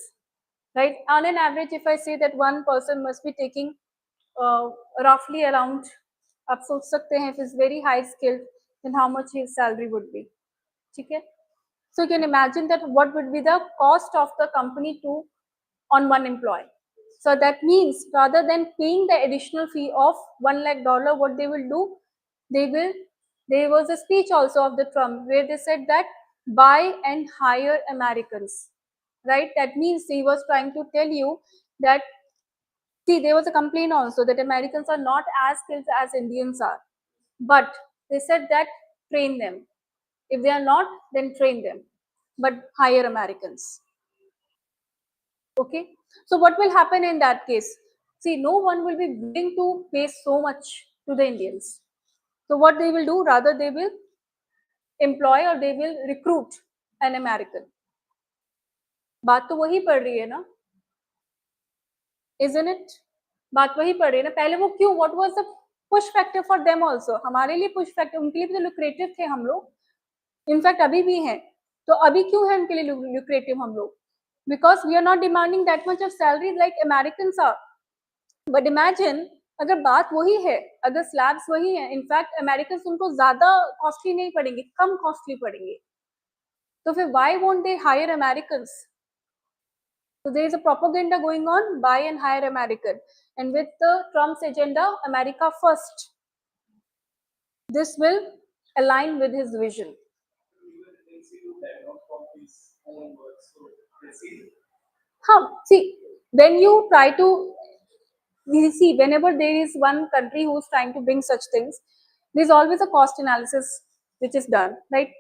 right? On an average, if I say that one person must be taking roughly around, आप सोच सकते हैं, if is very high skilled, then how much his salary would be. ठीक है? So you can imagine that what would be the cost of the company to on one employee. So that means rather than paying the additional fee of $1 lakh, what they will do, there was a speech also of the Trump where they said that buy and hire Americans, right? That means he was trying to tell you that, see, there was a complaint also that Americans are not as skilled as Indians are, but they said that train them. If they are not, then train them, but hire Americans. Okay, so what will happen in that case? See, no one will be willing to pay so much to the Indians. So what they will do, rather they will employ or they will recruit an American. बात तो वही पड़ रही है ना, isn't it? बात वही पड़ रही है ना. पहले वो क्यों, what was the push factor for them also? हमारे लिए push factor, उनके लिए भी तो lucrative थे हम लोग, इनफैक्ट अभी भी हैं. तो अभी क्यों है उनके लिए lucrative हम लोग? Because we are not demanding that much of salary like Americans are. But imagine अगर बात वही है, अगर स्लैब्स वही है, इनफैक्ट अमेरिकन उनको ज्यादा कॉस्टली नहीं पड़ेंगे, कम कॉस्टली पड़ेंगे, तो फिर why won't they hire Americans? So there is a propaganda going on, buy and hire American, and with the Trump's agenda, America first, this will align with his vision. See, when you try to see, whenever there is one country who's trying to bring such things, there's always a cost analysis which is done, right?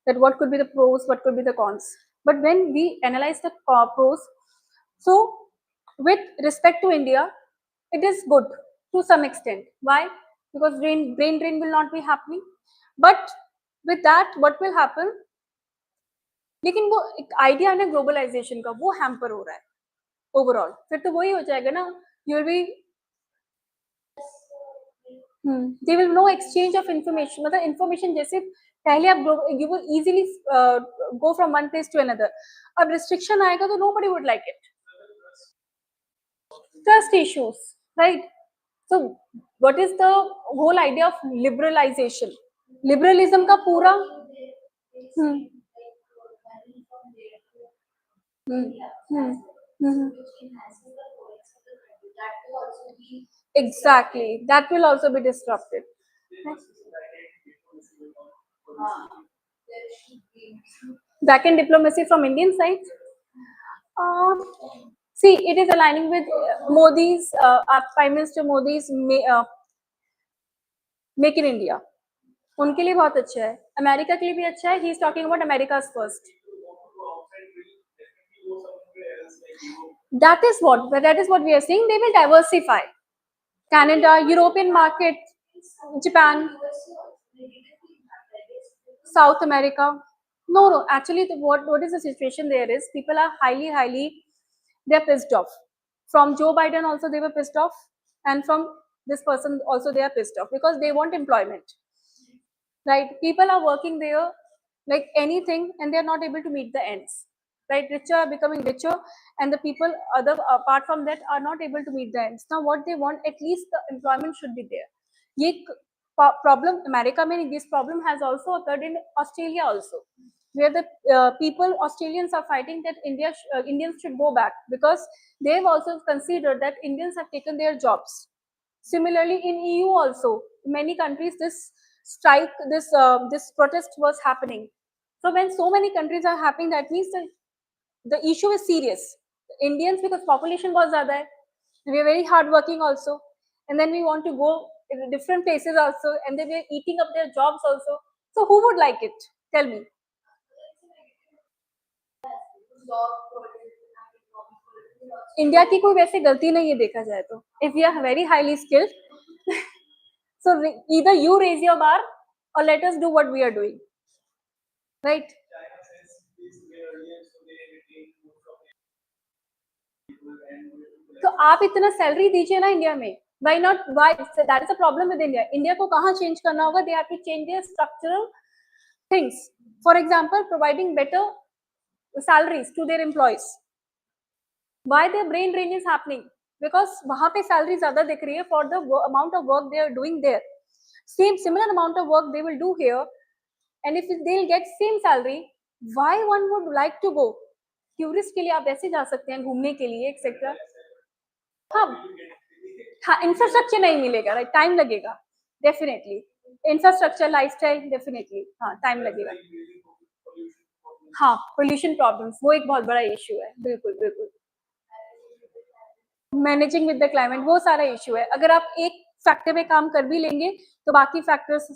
That what could be the pros, what could be the cons. But when we analyze the pros, so with respect to India, it is good to some extent. Why? Because brain drain will not be happening. But with that, what will happen? लेकिन वो एक idea है ना globalisation का, वो hamper हो रहा है ओवरऑल. फिर तो वही हो जाएगा ना, you will be there will no exchange of information. मतलब information जैसे पहले आप you will easily go from one place to another. अब restriction आएगा तो nobody would like it. Trust issues, right? So what is the whole idea of liberalization? Liberalism का पूरा exactly, that will also be disrupted. Back end diplomacy from Indian side. See, it is aligning with Modi's, Prime Minister Modi's Make in India. उनके लिए बहुत अच्छा है, America के लिए भी अच्छा है. He is talking about America's first. That is what we are saying. They will diversify. Canada, European market, Japan, South America. No. Actually, what is the situation there is, people are highly, they're pissed off. From Joe Biden also they were pissed off, and from this person also they are pissed off because they want employment. Right? People are working there like anything, and they are not able to meet the ends. Right? Richer are becoming richer, and the people other apart from that are not able to meet the ends. Now, what they want, at least the employment should be there. Ye problem America mein, this problem has also occurred in Australia also, where the people, Australians are fighting that Indians should go back because they've also considered that Indians have taken their jobs. Similarly, in EU also, many countries, this strike, this protest was happening. So when so many countries are happening, that means the issue is serious. Indians, because population was zyada hai, we are very hardworking also, and then we want to go in different places also, and then we are eating up their jobs also. So who would like it? Tell me. India की कोई वैसे गलती नहीं है देखा जाए तो. If you are very highly skilled, so either you raise your bar or let us do what we are doing, right? तो आप इतना सैलरी दीजिए ना इंडिया में. Why not? Why? So that is a problem with India. India को कहाँ change करना होगा? They have to change their structural things. For example, providing better salaries to their employees. Why their brain drain is happening? Because वहाँ पे salary ज़्यादा दिख रही है for the amount of work they are doing there. Similar amount of work they will do here, and if they'll get same salary, why one would like to go? Tourist के लिए आप ऐसे जा सकते हैं घूमने के लिए एक्सेट्रा। हाँ, हाँ, इंफ्रास्ट्रक्चर नहीं मिलेगा, राइट, टाइम लगेगा, डेफिनेटली। इंफ्रास्ट्रक्चर, लाइफस्टाइल, डेफिनेटली, हाँ, टाइम लगेगा। हाँ, पोल्यूशन प्रॉब्लम्स वो एक बहुत बड़ा इश्यू है, बिल्कुल, बिल्कुल। मैनेजिंग विद द क्लाइमेट वो सारा इश्यू है। अगर आप एक फैक्टर में काम कर भी लेंगे, तो बाकी फैक्टर्स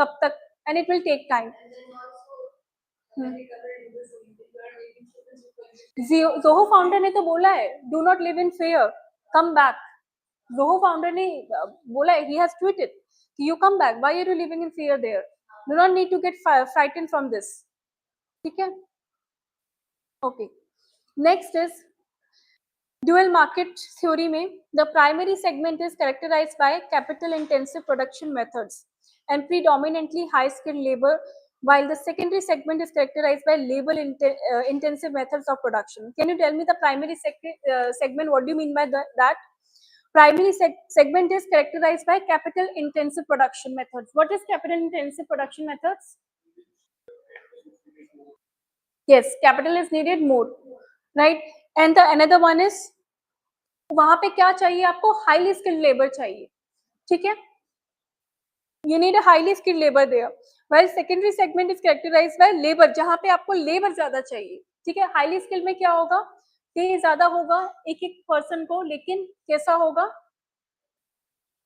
कब तक, and it will take time. Zoho founder ने तो बोला है, do not live in fear, come back. Zoho founder ने बोला है, he has tweeted, you come back, why are you living in fear there, do not need to get frightened from this. ठीक है, okay. Next is dual market theory में the primary segment is characterized by capital intensive production methods and predominantly high skilled labor, while the secondary segment is characterized by labor intensive methods of production. Can you tell me the primary segment, what do you mean by that? Primary segment is characterized by capital intensive production methods. What is capital intensive production methods? Yes, capital is needed more, right? And the another one is, वहां पे क्या चाहिए आपको, highly skilled labour चाहिए, ठीक है, you need a highly skilled labor there, while secondary segment is characterized by labor, जहां पे आपको लेबर ज्यादा चाहिए, ठीक है। हाईली स्किल्ड में क्या होगा, पे ज्यादा होगा एक एक पर्सन को, लेकिन कैसा होगा,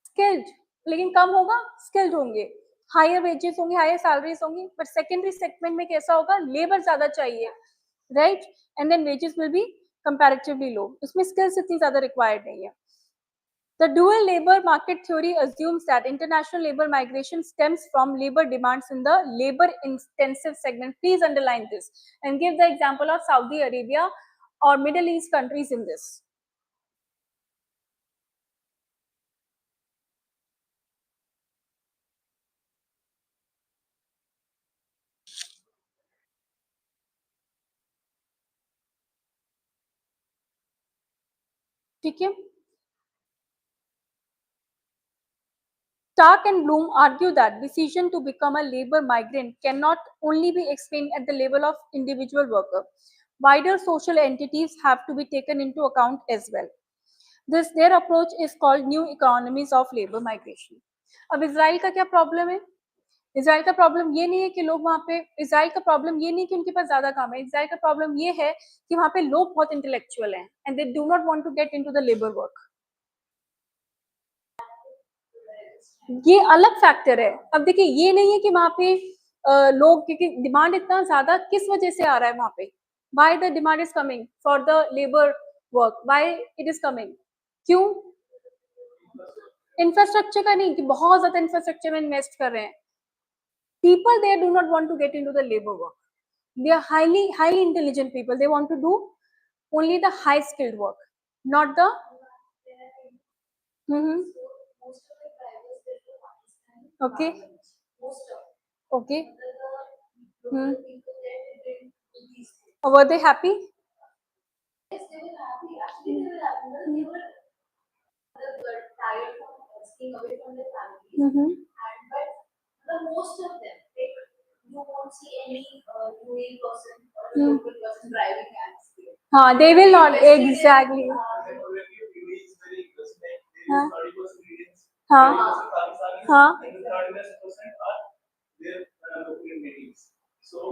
स्किल्ड, लेकिन कम होगा, स्किल्ड होंगे, हायर वेजेस होंगे, हायर सैलरीज होंगी। बट सेकेंडरी सेगमेंट में कैसा होगा, लेबर ज्यादा चाहिए, right, and then wages will be comparatively low, इसमें स्किल्स इतनी ज्यादा रिक्वायर्ड नहीं है। The dual labor market theory assumes that international labor migration stems from labor demands in the labor intensive segment. Please underline this and give the example of Saudi Arabia or Middle East countries in this. ठीक है, Stark and Bloom argue that decision to become a labor migrant cannot only be explained at the level of individual worker. Wider social entities have to be taken into account as well. This their approach is called new economies of labor migration. अब Israel का क्या problem है, Israel का problem ये नहीं है कि लोग वहाँ पे, इसराइल का प्रॉब्लम ये नहीं कि उनके पास ज्यादा काम है, इसराइल का प्रॉब्लम ये है कि वहाँ पे लोग बहुत इंटेलेक्चुअल हैं and they do not want to get into the labour work. ये अलग फैक्टर है। अब देखिए, ये नहीं है कि वहाँ पे लोग, क्योंकि डिमांड इतना ज्यादा किस वजह से आ रहा है वहाँ पे, why the demand is coming for the labour work, why it is coming, क्यों, इंफ्रास्ट्रक्चर का नहीं कि बहुत ज्यादा इंफ्रास्ट्रक्चर में इन्वेस्ट कर रहे हैं। People there do not want to get into the labor work. They are highly intelligent people. They want to do only the high skilled work, not the. Mm-hmm. Okay. Okay. Hmm. Were they happy? Mm-hmm. Hmm. They will not exactly. हाँ, हाँ, हाँ.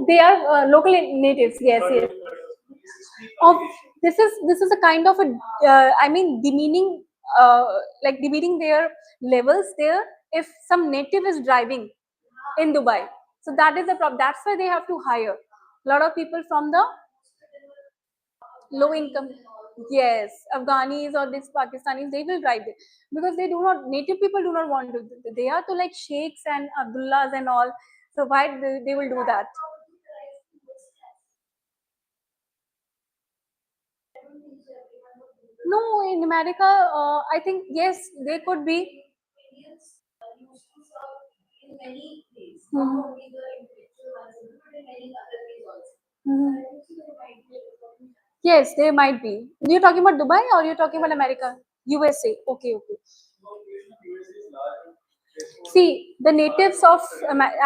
They are local natives. Yes, yes. Of this is a kind of a I mean demeaning, like demeaning their levels there. If some native is driving in Dubai, so that is the problem. That's why they have to hire a lot of people from the low income. Yes, Afghanis or this Pakistanis, they will drive it because they do not, native people do not want to, they are to like sheikhs and Abdullahs and all, so why they will do that. No, in America, I think yes, they could be. Mhm. Mhm. Yes, they might be. You're talking about Dubai or you're talking about America? USA. Okay, okay. See, the natives of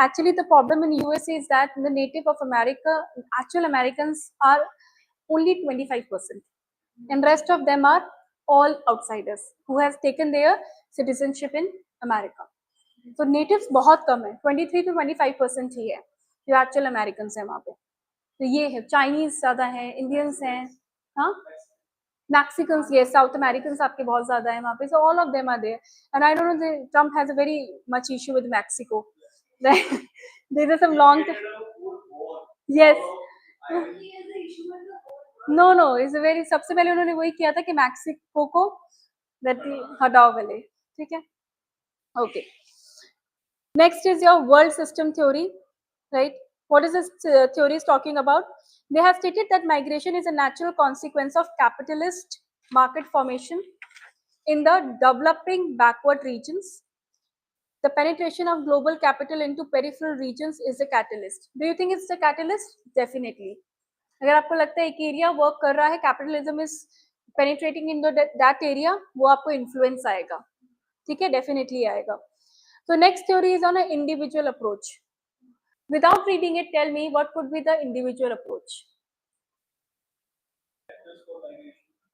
actually the problem in USA is that the native of America, actual Americans are only 25%. And rest of them are all outsiders who have taken their citizenship in America. So natives बहुत कम है, 23 to 25% ही है जो actual American है वहाँ पे. तो ये है, चाइनीज ज्यादा है, इंडियंस हैं, हाँ, मैक्सिकन्स, ये साउथ अमेरिकन आपके बहुत ज्यादा है वहाँ पे. So all of them are there and I don't know, Trump has a very much issue with Mexico. There is some long, yes, no no, is very, सबसे पहले उन्होंने वही किया था कि मैक्सिको को हटाओ पहले, ठीक है. Okay, next is your world system theory, right? What is this theory is talking about? They have stated that migration is a natural consequence of capitalist market formation in the developing backward regions. The penetration of global capital into peripheral regions is a catalyst. Do you think it's a catalyst? Definitely. अगर आपको लगता है एक area work कर रहा है, capitalism is penetrating in that area, वो आपको इन्फ्लुएंस आएगा, ठीक है, डेफिनेटली आएगा. So next theory is on an individual approach. Without reading it, tell me what could be the individual approach.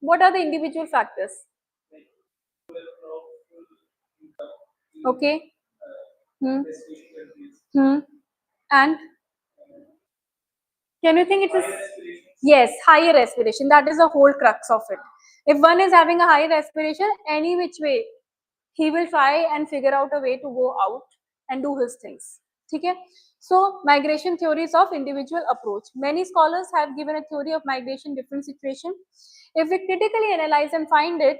What are the individual factors? Okay. And can you think it is? Yes, higher aspiration. That is the whole crux of it. If one is having a higher aspiration, any which way, he will try and figure out a way to go out and do his things. Okay? So, migration theories of individual approach. Many scholars have given a theory of migration different situation. If we critically analyze and find it,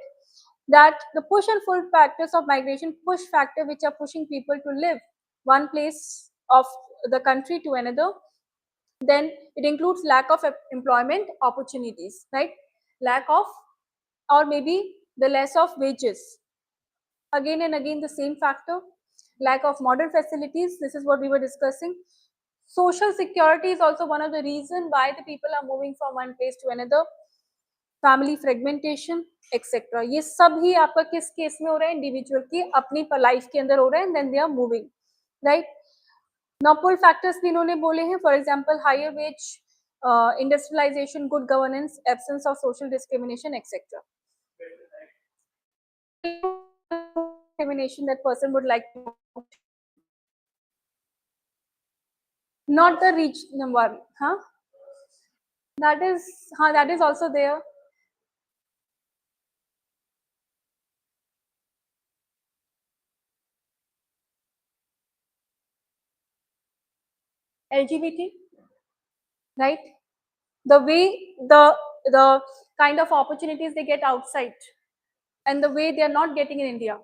that the push and pull factors of migration, push factor which are pushing people to live one place of the country to another, then it includes lack of employment opportunities, right? Lack of, or maybe the less of wages. Again and again the same factor. Lack of modern facilities, this is what we were discussing. Social security is also one of the reasons why the people are moving from one place to another. Family fragmentation etcetera, ये सब ही आपका किस case में हो रहा है? Individual की अपनी लाइफ के अंदर हो रहा है, and then they are moving, right. Now pull factors भी इन्होंने बोले हैं, for example higher wage, industrialisation, good governance, absence of social discrimination etcetera. Discrimination that person would like to, not the rich number, huh? That is also there. LGBT, right? The way the kind of opportunities they get outside and the way they are not getting in India.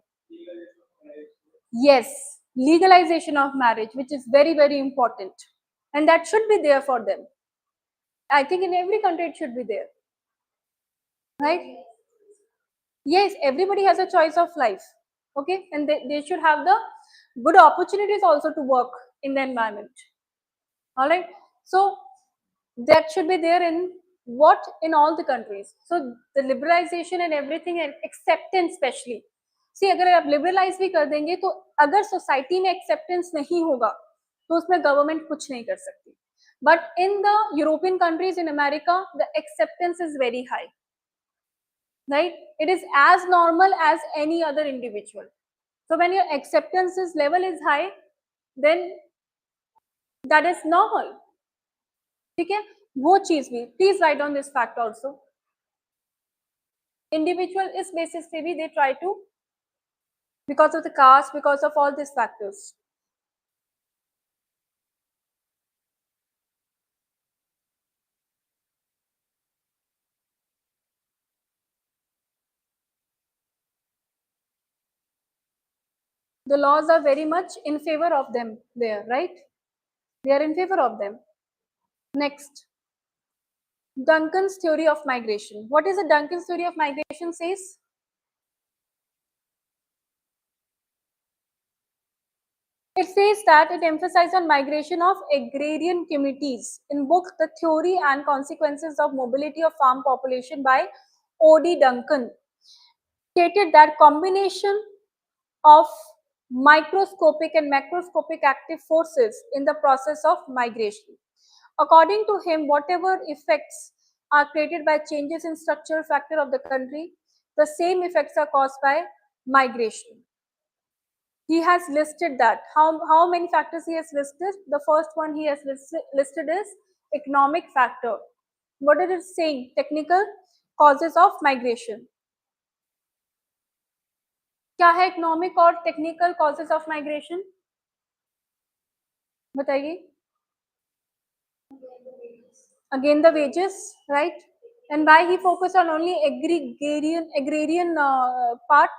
Yes, legalization of marriage, which is very, very important, and that should be there for them. I think in every country it should be there, right? Yes, everybody has a choice of life, okay, and they should have the good opportunities also to work in the environment. All right, so that should be there in what, in all the countries. So the liberalization and everything and acceptance especially. See, अगर आप liberalize भी कर देंगे तो अगर society में acceptance नहीं होगा तो उसमें government कुछ नहीं कर सकती. But in the European countries, in America, the acceptance is very high, right? It is as normal as any other individual. So when your acceptance level is high, then that is normal. ठीक है, वो चीज भी please write on this fact also. Individual इस basis पे भी they try to, because of the caste, because of all this factors. The laws are very much in favor of them there, right? They are in favor of them. Next, Duncan's theory of migration. What is the Duncan's theory of migration says? It says that it emphasizes on migration of agrarian communities. In book The Theory and Consequences of Mobility of Farm Population by O.D. Duncan, stated that combination of microscopic and macroscopic active forces in the process of migration. According to him, whatever effects are created by changes in structural factor of the country. The same effects are caused by migration. He has listed that. How many factors he has listed? The first one he has listed is economic factor. What is it saying? Technical causes of migration. क्या है economic और technical causes of migration? बताइए. Again the wages, right? And why he focus on only agrarian part?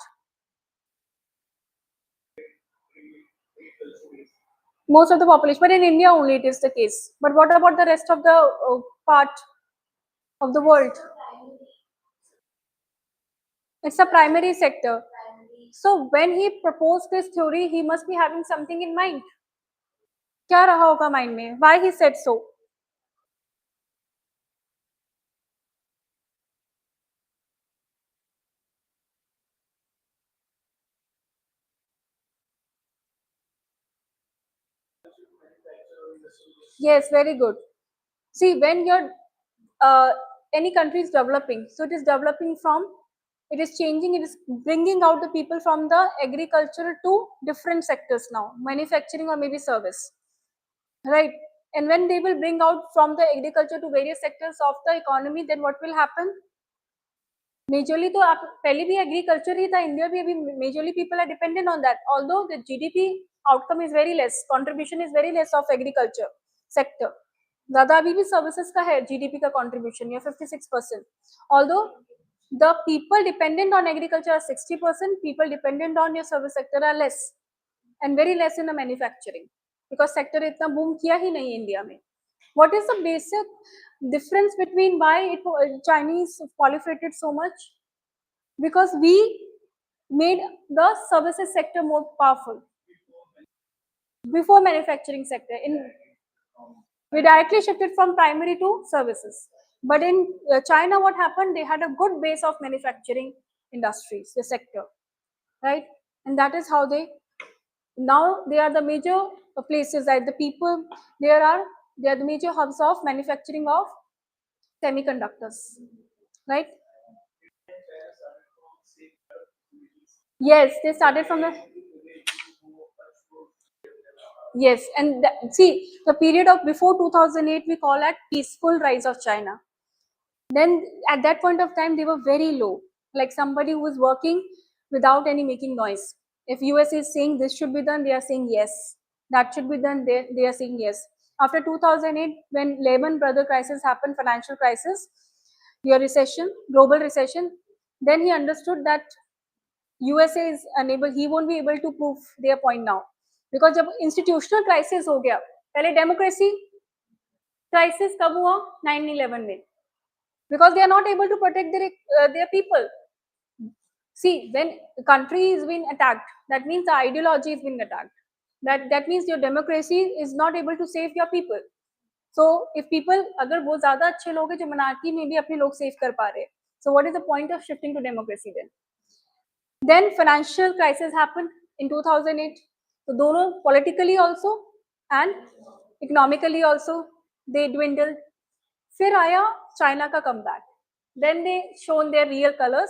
Most of the population, but in India only it is the case. But what about the rest of the part of the world? It's a primary sector. So when he proposed this theory, he must be having something in mind. क्या रहा होगा mind में? Why he said so? Yes, very good. See, when you're any country is developing, so it is developing from, it is changing, it is bringing out the people from the agriculture to different sectors now, manufacturing or maybe service, right? And when they will bring out from the agriculture to various sectors of the economy, then what will happen? Majorly तो आप पहले भी agriculture ही था, India भी अभी majorly people are dependent on that, although the GDP outcome is very less, contribution is very less of agriculture sector, ज्यादा अभी भी सर्विसेज का है जीडीपी का कंट्रीब्यूशन, या 56%, although the people dependent on agriculture are 60%, people dependent on your service sector are less and very less in the manufacturing, because sector इतना boom किया ही नहीं इंडिया में. What is the basic difference between why Chinese proliferated so much? Because we made the services sector more powerful before manufacturing sector. We directly shifted from primary to services. But in China, what happened? They had a good base of manufacturing industries, the sector, right? And that is how now they are the major places, like the people, they are the major hubs of manufacturing of semiconductors, right? Yes, they started from the, yes, and see, the period of before 2008 we call it peaceful rise of China. Then at that point of time they were very low, like somebody who was working without any making noise. If US is saying this should be done, they are saying yes. That should be done, they are saying yes. After 2008, when Lehman Brothers crisis happened, financial crisis, your recession, global recession, then he understood that USA is unable, he won't be able to prove their point now. Because जब institutional crisis हो गया, पहले democracy crisis कब हुआ? 9/11 में. Because they are not able to protect their people. See, when the country is being attacked, that means the ideology is being attacked. That means your democracy is not able to save your people. So if people, अगर वो ज़्यादा अच्छे लोग हैं जो monarchy में भी अपने लोग save कर पा रहे हैं, so what is the point of shifting to democracy then? Then financial crisis happened in 2008. So दोनों politically also and economically also they dwindled. फिर आया चाइना का comeback. Then they shown their real colors.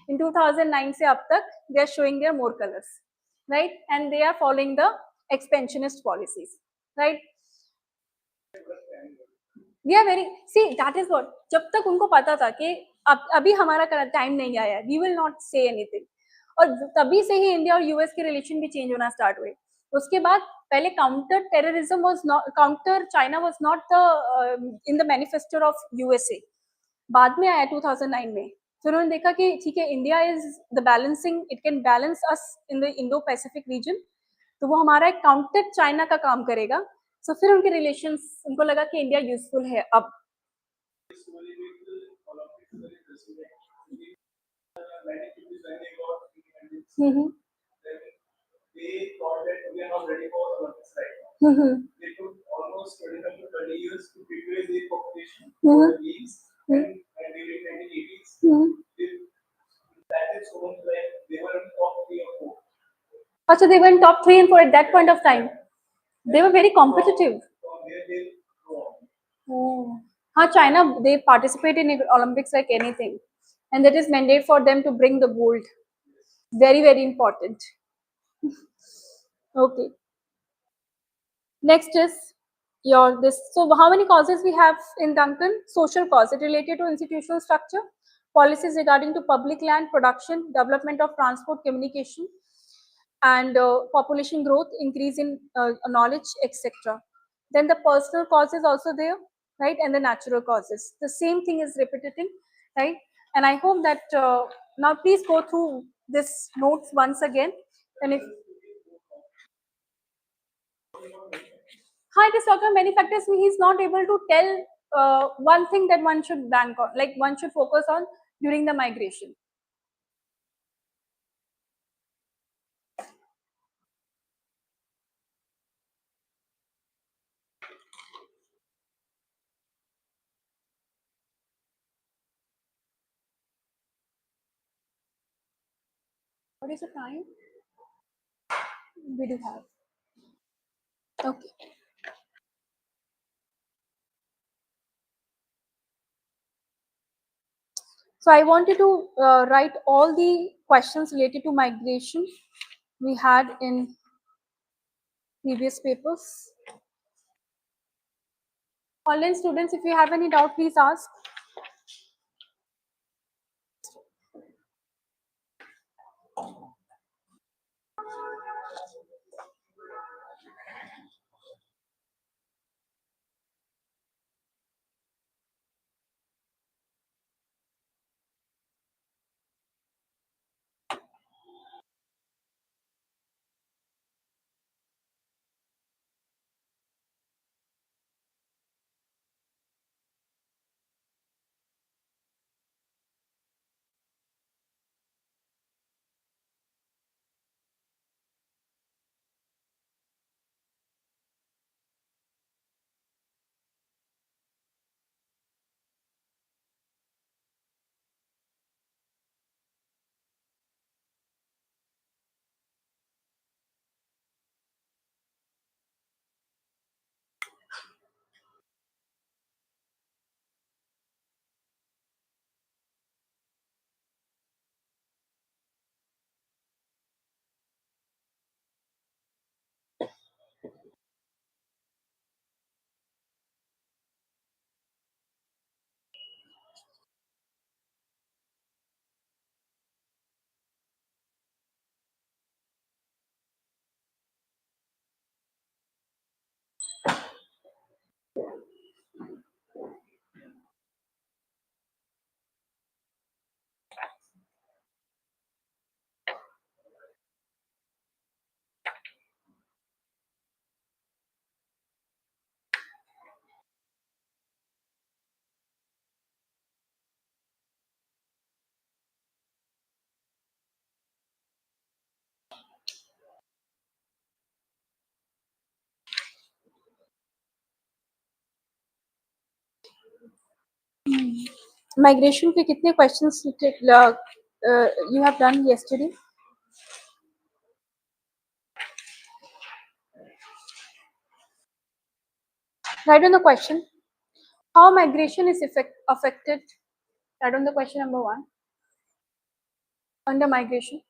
In 2009 से अब तक they are showing their more colors, right? And they are following the expansionist policies, right? We are very, see, that is what, जब तक उनको पता था कि अभी हमारा टाइम नहीं आया, we will not say anything. और तभी से ही इंडिया और यूएस के रिलेशन भी चेंज होना स्टार्ट हुए. उसके बाद पहले counter terrorism was not, counter China was not the in the manifesto of USA, बाद में आया 2009 में. फिर उन्होंने देखा कि ठीक है, India is the balancing, it can balance us in the Indo Pacific region, तो वो हमारा एक काउंटर चाइना का काम करेगा. सो फिर उनके रिलेशंस, उनको लगा कि इंडिया यूजफुल है अब. हम्म. They thought that we are not ready for Olympics right now. They took almost 25 to 30 years to prepare their population for the games, and during 1980s, that is when they were in top 3 or 4. Also, they were in top 3 and 4 at that point of time. They were very competitive. From there they go on. Oh. China, they participate in Olympics like anything, and that is mandate for them to bring the gold. Very, very important. Okay. Next is your this. So how many causes we have in Duncan? Social cause. It related to institutional structure, policies regarding to public land production, development of transport, communication, and population growth, increase in knowledge, etc. Then the personal cause is also there, right? And the natural causes. The same thing is repeating, right? And I hope that now please go through this notes once again. And if it is talking about many factors, he is not able to tell one thing that one should bank on, like one should focus on during the migration. What is the time? We do have. Okay. So I wanted to write all the questions related to migration we had in previous papers. Online students, if you have any doubt, please ask. Migration के कितने questions you have done yesterday? Write on the question. How migration is affected? Write on the question number 1. Under migration,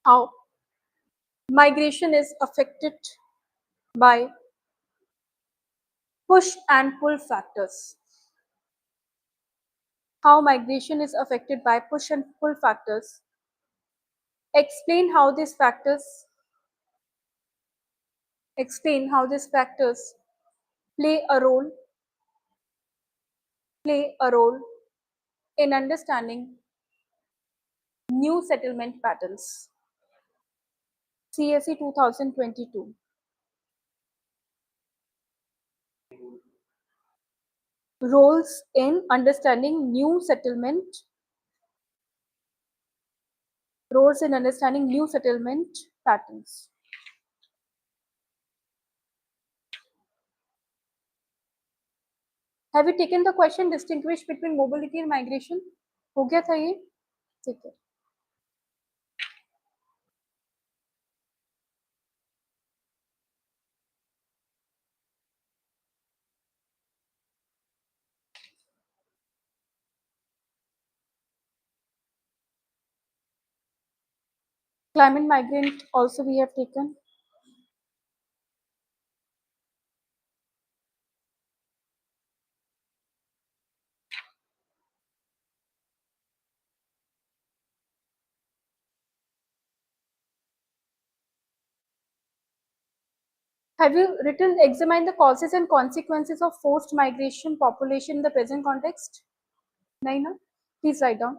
how migration is affected by push and pull factors. How migration is affected by push and pull factors. Explain how these factors play a role play a role in understanding new settlement patterns. CSE 2022. Roles in understanding new settlement patterns. Have you taken the question distinguish between mobility and migration? हो गया था ये? ठीक है. Climate migrant also we have taken. Have you written examine the causes and consequences of forced migration population in the present context? Naina, please write down.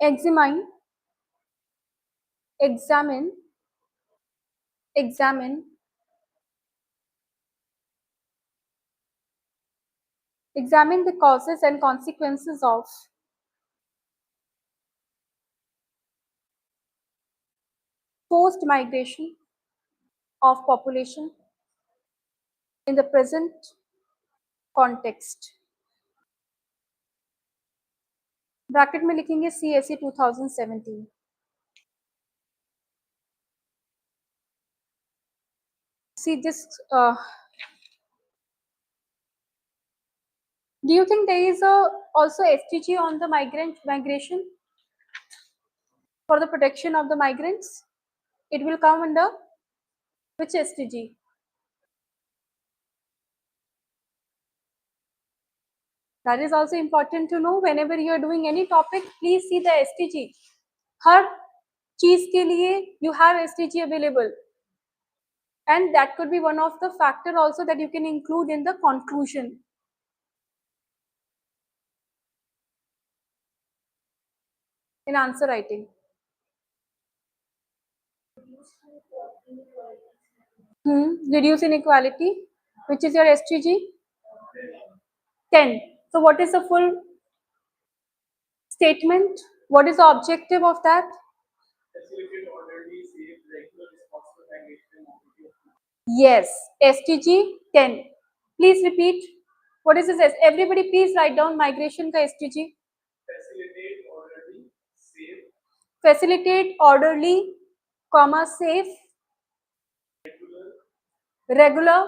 Examine, examine, examine, examine the causes and consequences of forced migration of population in the present context. Bracket में लिखेंगे CSE 2017. See this. Do you think there is also STG on the migration for the protection of the migrants? It will come under which STG? That is also important to know. Whenever you are doing any topic, please see the STG. हर चीज के लिए you have STG available, and that could be one of the factor also that you can include in the conclusion in answer writing. Reduce inequality, which is your STG 10. So what is the full statement? What is the objective of that? Yes, STG 10. Please repeat. What is this? Everybody please write down migration ka STG. Facilitate orderly, comma safe, regular,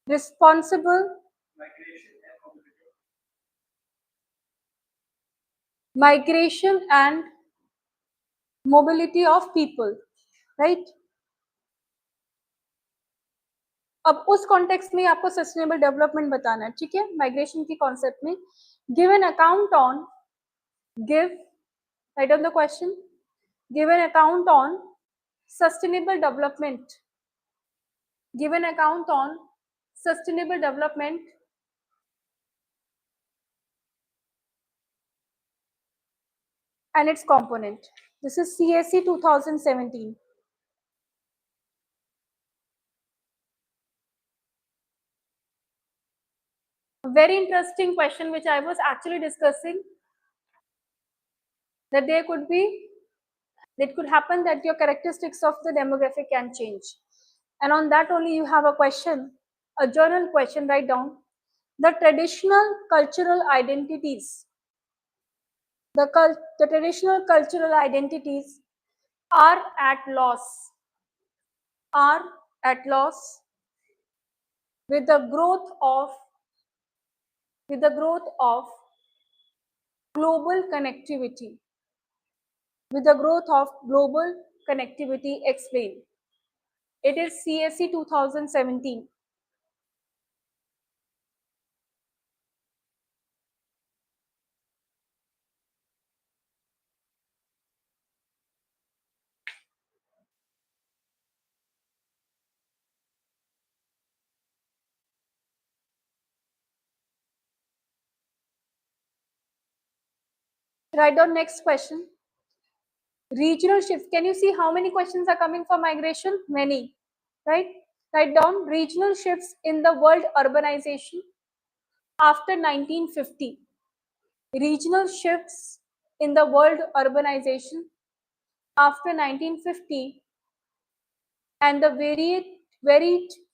responsible migration and mobility of people, right? अब उस context में आपको sustainable development बताना है, ठीक है? Migration की concept में give an account on, give, write down the question, give an account on sustainable development, give an account on sustainable development and its component. This is CSE 2017. A very interesting question which I was actually discussing, that there could be, it could happen that your characteristics of the demographic can change, and on that only you have a question, a journal question. Write down the traditional cultural identities, the traditional cultural identities are at loss, are at loss with the growth of global connectivity, with the growth of global connectivity. Explain. It is CSE 2017. Write down next question. Regional shifts. Can you see how many questions are coming for migration? Many, right? Write down regional shifts in the world urbanization after 1950. Regional shifts in the world urbanization after 1950 and the varied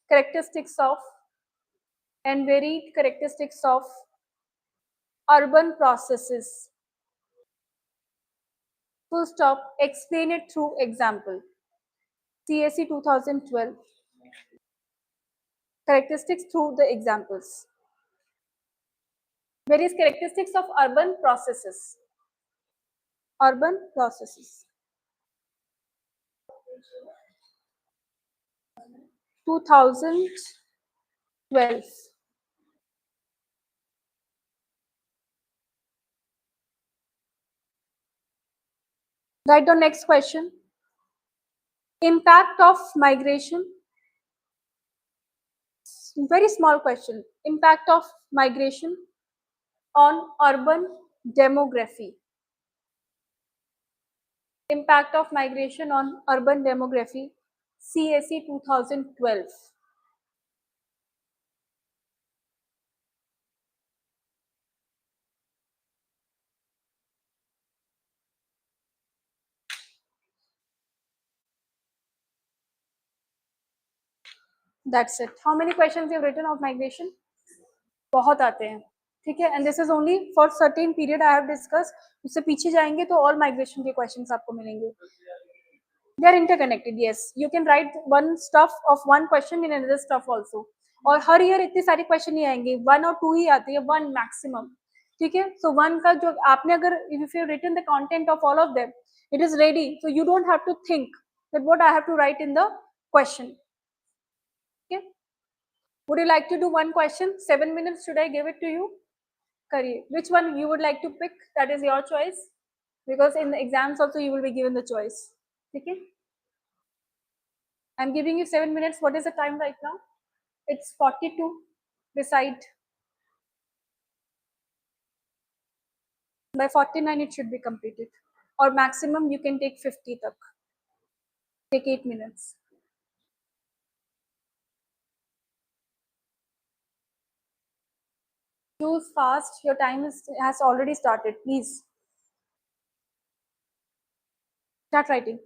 characteristics of urban processes. Full stop. Explain it through example. CSE 2012. Characteristics through the examples. Various characteristics of urban processes. urban processes. 2012. Write the next question. Impact of migration. Very small question. Impact of migration on urban demography. Impact of migration on urban demography. CSE 2012. That's it. How many questions you've written of migration? बहुत आते हैं, ठीक है. And this is only for certain period I have discuss. उससे पीछे जाएंगे तो all migration के क्वेश्चंस आपको मिलेंगे. They are interconnected. Yes, you can write one stuff of one question in another stuff also. और हर ईयर इतने सारे क्वेश्चन नहीं आएंगे, वन और टू ही आते हैं, वन मैक्सिमम. ठीक है. सो वन का जो आपने अगर if you written the content of all of them, it is ready, so you don't have to think that what I have to write in the question. Okay. Would you like to do one question? 7 minutes. Should I give it to you? Kariye. Which one you would like to pick? That is your choice. Because in the exams also you will be given the choice. Okay. I'm giving you 7 minutes. What is the time right now? It's 42. Beside. By 49 it should be completed. Or maximum you can take 50 tak. Take 8 minutes. Choose fast. Your time has already started. Please. Start writing.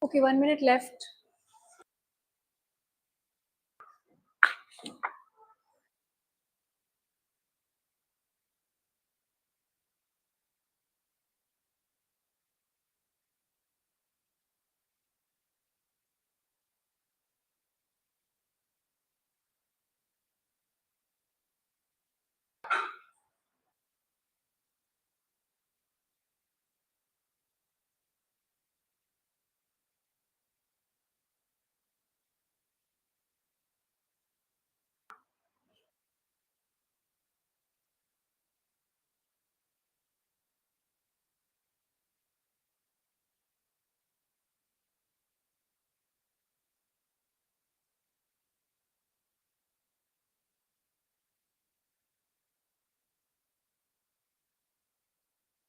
Okay, 1 minute left.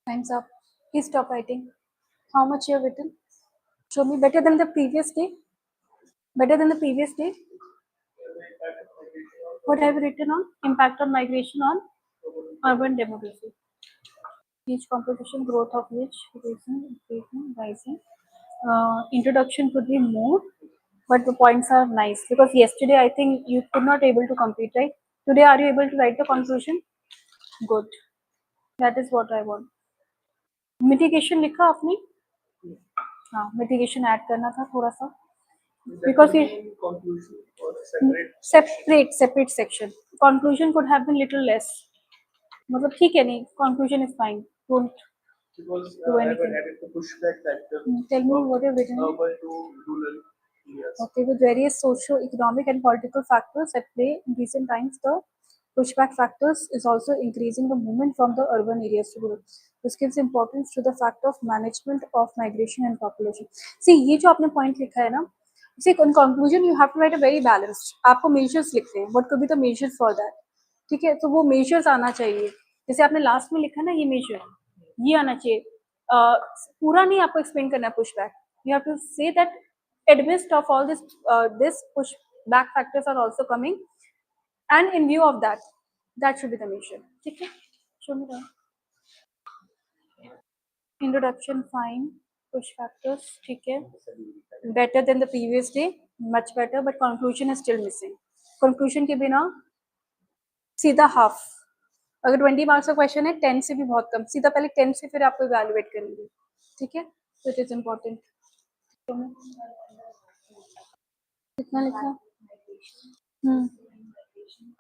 Time's up. Please stop writing. How much you have written? Show me better than the previous day. Better than the previous day. What have you written on? Impact on migration on urban demography. Each composition, growth of which, rising. Introduction could be more, but the points are nice because yesterday I think you could not able to complete, right? Today are you able to write the conclusion? Good. That is what I want. Mitigation लिखा आपने? हाँ, mitigation add करना था थोड़ा सा. Because it separate section. Conclusion could have been little less. मतलब ठीक है नहीं. Conclusion is fine. Don't do anything. Tell me what you've written. Okay, with various socio-economic and political factors at play in recent times, the pushback factors is also increasing the movement from the urban areas to rural. This gives importance to the fact of management of migration and population. See, ये जो आपने point लिखा है ना, see, in conclusion you have to write a very balanced. आपको measures लिखने हैं. What could be the measures for that? ठीक है, तो वो measures आना चाहिए. जैसे आपने last में लिखा ना ये measure, ये आना चाहिए. पूरा नहीं आपको explain करना है pushback. You have to say that amidst of all this push back factors are also coming, and in view of that, that should be the mission. Okay, show me the introduction. Fine. Push factors. Okay, better than the previous day, much better, but conclusion is still missing. Conclusion के बिना सीधा half. अगर 20 marks का question है 10 से भी बहुत कम, सीधा पहले 10 से फिर आपको इवैल्यूएट करेंगे. ठीक है, तो इट इज इम्पोर्टेंट. कितना लिखा?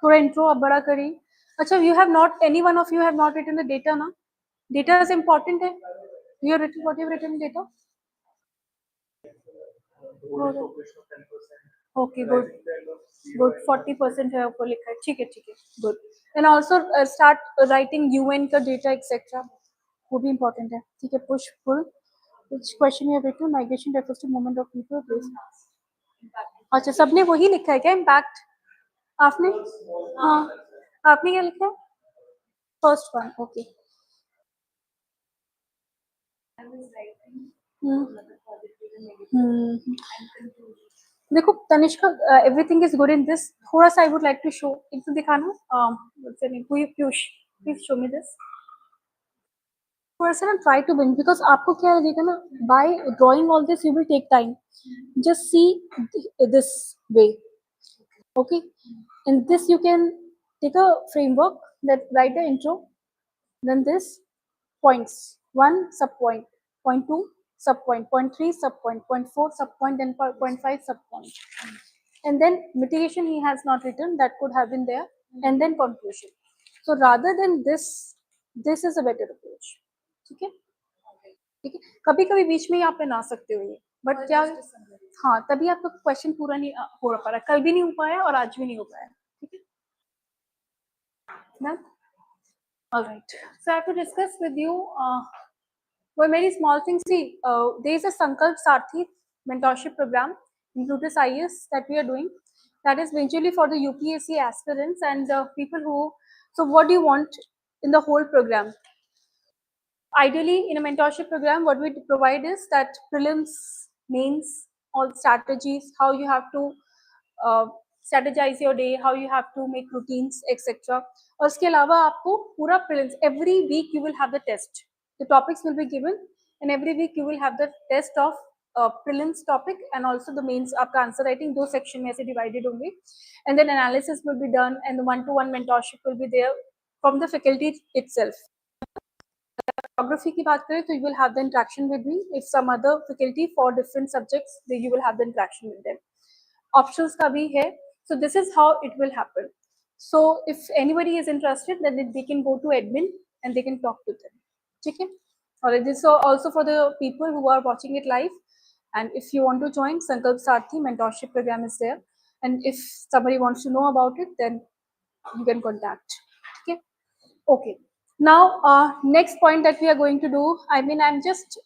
थोड़ा इंट्रो आप बड़ा करिए. अच्छा, you have not, any one of you have not written the data ना? डेटा इज इम्पोर्टेंट है. You have written, what you have written data? Okay, good good. 40% है आपको लिखा है. ठीक है, ठीक है, good. And also start writing UN का डेटा एक्सेट्रा, वो भी इम्पोर्टेंट है. ठीक है, push pull. which question you have written? Migration refers to movement of people place. अच्छा, सबने वही लिखा है क्या? इम्पैक्ट आपने? हाँ, आपने क्या लिखा है? First one. ओके. देखो Tanishka, everything is good in this. थोड़ा सा I would like to show, एक तो दिखाना. Piyush, please show me this. थोड़ा सा ना ट्राई टू विन, बिकॉज आपको क्या लगेगा ना, by drawing all this you will take time. Just see this way. Okay, in this you can take a framework that write the intro, then this points, 1 subpoint, point 2 subpoint, point 3 subpoint, point 4 subpoint, then point 5 subpoint, and then mitigation he has not written, that could have been there, and then conclusion. So rather than this is a better approach. ठीक है, ठीक है. कभी कभी बीच में ही आप बना सकते हो ये, बट क्या, हाँ, तभी आपका क्वेश्चन पूरा नहीं हो पा रहा. कल भी नहीं हो पाया और आज भी नहीं हो पाया. ठीक है. Done? All right. So I have to discuss with you one very small thing. See, there is a Sankalp Sarthi mentorship program in Plutus IAS that we are doing. That is majorly for the UPSC aspirants and people who. So, what do you want in the whole program? Ideally, in a mentorship program, what we provide is that prelims, mains, all strategies, how you have to strategize your day, how you have to make routines, etc. और उसके अलावा आपको पूरा prelims, every week you will have the test. The topics will be given, and every week you will have the test of prelims topic and also the mains आपका answer writing दो section में ऐसे divided होंगे, and then analysis will be done and the one-to-one mentorship will be there from the faculty itself. Geography की बात करें तो you will have the interaction with me. If some other faculty for different subjects, then you will have the interaction with them. Options का भी है. So this is how it will happen. So if anybody is interested, then they can go to admin and they can talk to them. ठीक है? Alright, this is also for the people who are watching it live. And if you want to join, Sankalp Sarthi mentorship program is there. And if somebody wants to know about it, then you can contact. Okay. Okay. Now, next point that we are going to do. I mean, I'm just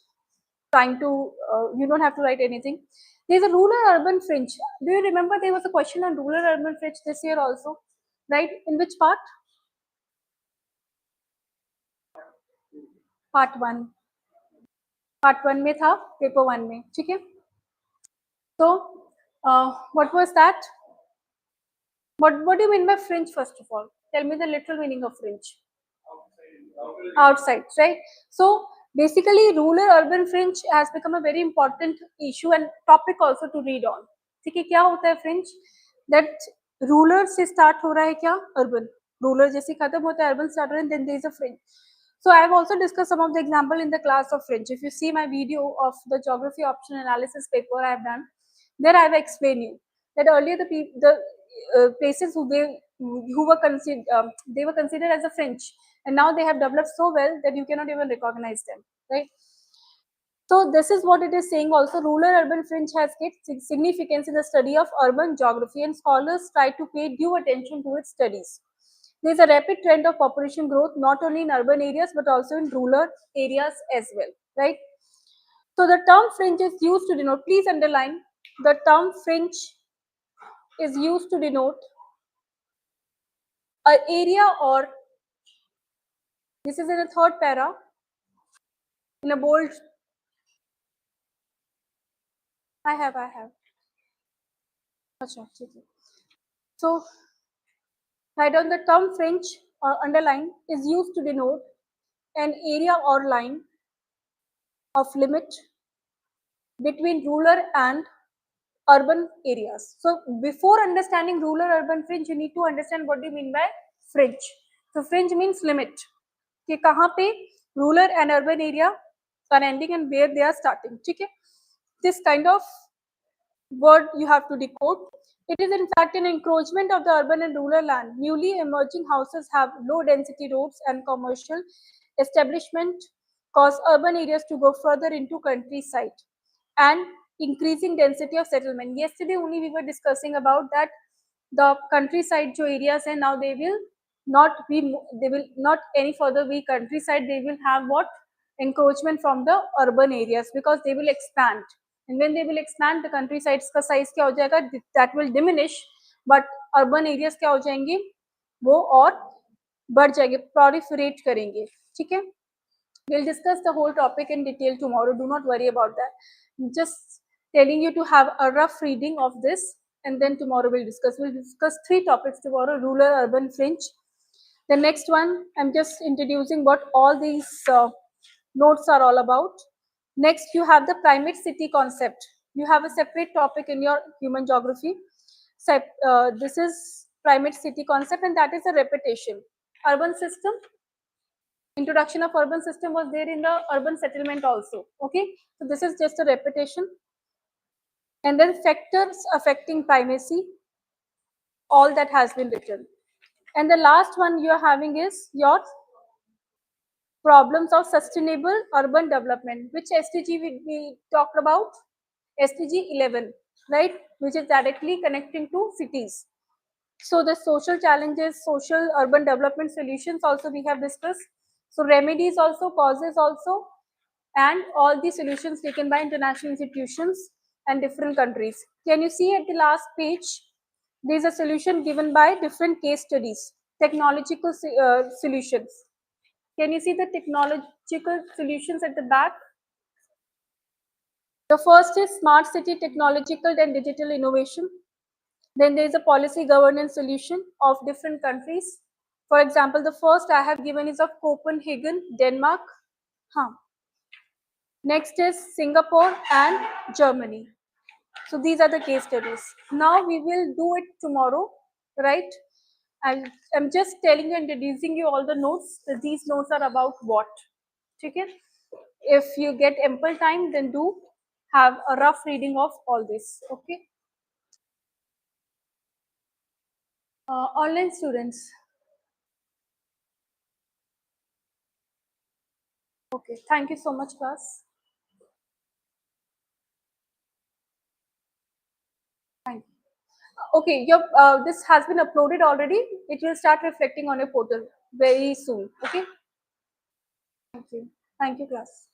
trying to. You don't have to write anything. There's a rural-urban fringe. Do you remember there was a question on rural-urban fringe this year also, right? In which part? Part one. Part one में था, paper one में, ठीक है? So, what was that? What do you mean by fringe first of all? Tell me the literal meaning of fringe. Outside, right? So basically rural urban fringe has become a very important issue and topic also to read on. ठीक है, क्या होता है fringe? That rural से start हो रहा है क्या? Urban. Rural जैसे खत्म होता है urban start हो रहा है, then there is a fringe. So I have also discussed some of the example in the class of fringe. If you see my video of the geography option analysis paper I have done, there I have explained you that earlier the places who were considered they were considered as a fringe, and now they have developed so well that you cannot even recognize them, right? So this is what it is saying also. Rural urban fringe has gained significance in the study of urban geography, and scholars try to pay due attention to its studies. There is a rapid trend of population growth not only in urban areas but also in rural areas as well, right? So the term fringe is used to denote, please underline, the term fringe is used to denote an area, or this is in the third para in a bold. I have. Achha, theek hai. So write down the term fringe or underline is used to denote an area or line of limit between rural and urban areas. So before understanding rural urban fringe, you need to understand what do you mean by fringe. So fringe means limit. कि कहाँ पे rural and urban area are ending and where they are starting. ठीक है? This kind of word you have to decode. It is in fact an encroachment of the urban and rural land. Newly emerging houses have low density roads and commercial establishment cause urban areas to go further into countryside and increasing density of settlement. Yesterday only we were discussing about that the countryside jo areas and now they will not any further be countryside, they will have what? Encroachment from the urban areas because they will expand. And when they will expand, the countrysides का size क्या हो जाएगा? That will diminish, but urban areas क्या हो जाएंगे? वो और बढ़ जाएंगे, proliferate करेंगे, ठीक है? We'll discuss the whole topic in detail tomorrow. Do not worry about that. Just telling you to have a rough reading of this, and then tomorrow we'll discuss. We'll discuss 3 topics tomorrow: rural, urban, fringe. The next one, I'm just introducing what all these notes are all about. Next, you have the primate city concept. You have a separate topic in your human geography. This is primate city concept, and that is a repetition. Urban system, introduction of urban system was there in the urban settlement also. Okay, so this is just a repetition. And then factors affecting primacy, all that has been written. And the last one you are having is your problems of sustainable urban development. Which SDG we talked about? SDG 11, right? Which is directly connecting to cities. So the social challenges, social urban development solutions also we have discussed. So remedies also, causes also, and all the solutions taken by international institutions and different countries. Can you see at the last page? There is a solution given by different case studies, technological solutions. Can you see the technological solutions at the back? The first is smart city technological and digital innovation. Then there is a policy governance solution of different countries. For example, the first I have given is of Copenhagen, Denmark. Huh. Next is Singapore and Germany. So these are the case studies. Now we will do it tomorrow, right? I'm just telling you, introducing you all the notes. These notes are about what? Okay? If you get ample time, then do have a rough reading of all this. Okay? Online students. Okay. Thank you so much, class. Thank you. Okay, your this has been uploaded already. It will start reflecting on your portal very soon. Okay. Thank you. Thank you, class.